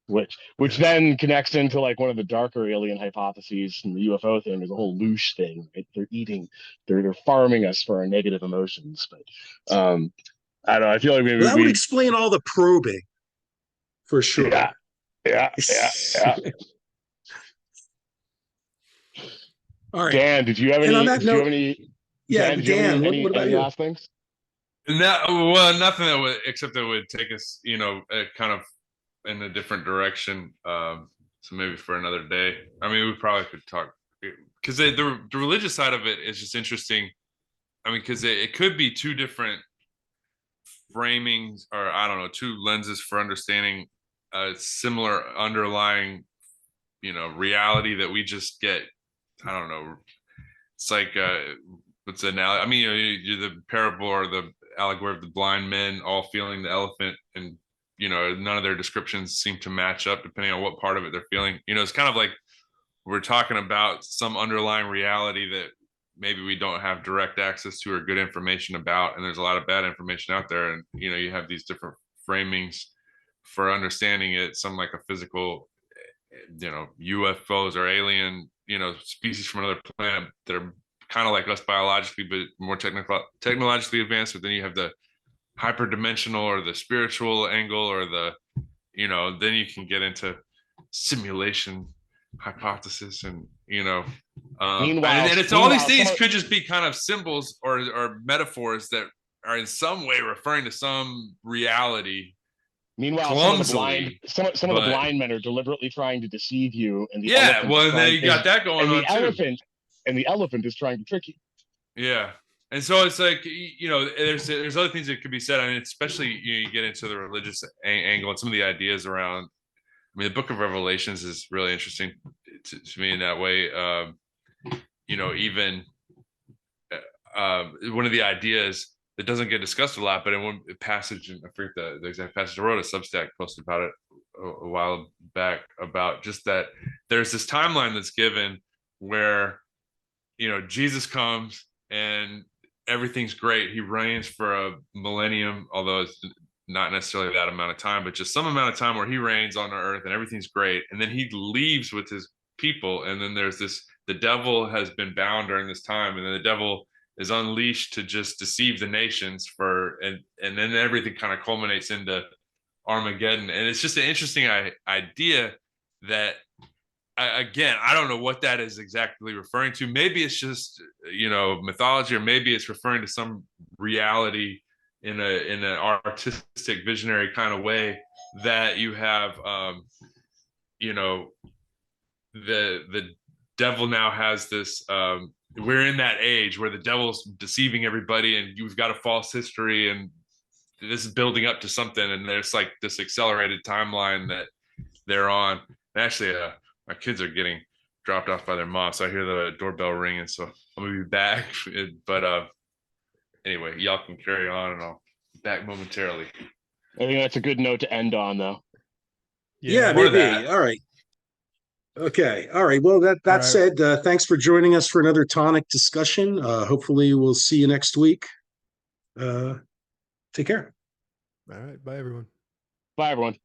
which Yes. then connects into like one of the darker alien hypotheses and the UFO thing is the whole loosh thing, right? They're farming us for our negative emotions. But I don't know, I feel like Well, maybe that would we explain all the probing for yeah, sure. yeah. All right. Dan, And on that did you have note, any yeah, Dan, did you have Dan, what about any you? last things? Well, nothing that would except that would take us, kind of in a different direction. So maybe for another day. I mean, we probably could talk because the religious side of it is just interesting. I mean, because it could be two different framings, or I don't know, two lenses for understanding a similar underlying, reality that we just get. I don't know. It's like what's the analogy? I mean, you're the parable or the allegory of the blind men all feeling the elephant, and none of their descriptions seem to match up depending on what part of it they're feeling. It's kind of like we're talking about some underlying reality that maybe we don't have direct access to or good information about, and there's a lot of bad information out there, and you have these different framings for understanding it. Some like a physical, UFOs or alien, species from another planet that are kind of like us biologically, but more technologically advanced. But then you have the hyperdimensional or the spiritual angle, or then you can get into simulation hypothesis, and Meanwhile, and it's all these things some could just be kind of symbols or metaphors that are in some way referring to some reality. Meanwhile, Clumsily, some of the blind men are deliberately trying to deceive you, and the yeah, elephant well, is and then you got that going on too. And the elephant is trying to trick you. Yeah, and so it's like there's other things that could be said. I mean, especially you get into the religious angle and some of the ideas around. I mean, the Book of Revelations is really interesting to me in that way. Even one of the ideas that doesn't get discussed a lot, but in one passage, and I forget the exact passage, I wrote a Substack post about it a while back, about just that there's this timeline that's given where Jesus comes and everything's great. He reigns for a millennium, although it's not necessarily that amount of time, but just some amount of time where he reigns on the earth and everything's great. And then he leaves with his people. And then there's the devil has been bound during this time. And then the devil is unleashed to just deceive the nations and then everything kind of culminates into Armageddon. And it's just an interesting idea that, again, I don't know what that is exactly referring to. Maybe it's just mythology, or maybe it's referring to some reality in an artistic, visionary kind of way, that you have the devil now has this. We're in that age where the devil's deceiving everybody, and you've got a false history, and this is building up to something, and there's like this accelerated timeline that they're on. And actually, my kids are getting dropped off by their mom, so I hear the doorbell ringing, so I'm gonna be back. But anyway, y'all can carry on, and I'll be back momentarily. I think that's a good note to end on, though. Yeah, maybe. All right. Okay. All right. Well, that said, thanks for joining us for another Tonic discussion. Hopefully we'll see you next week. Take care. All right. Bye, everyone. Bye, everyone.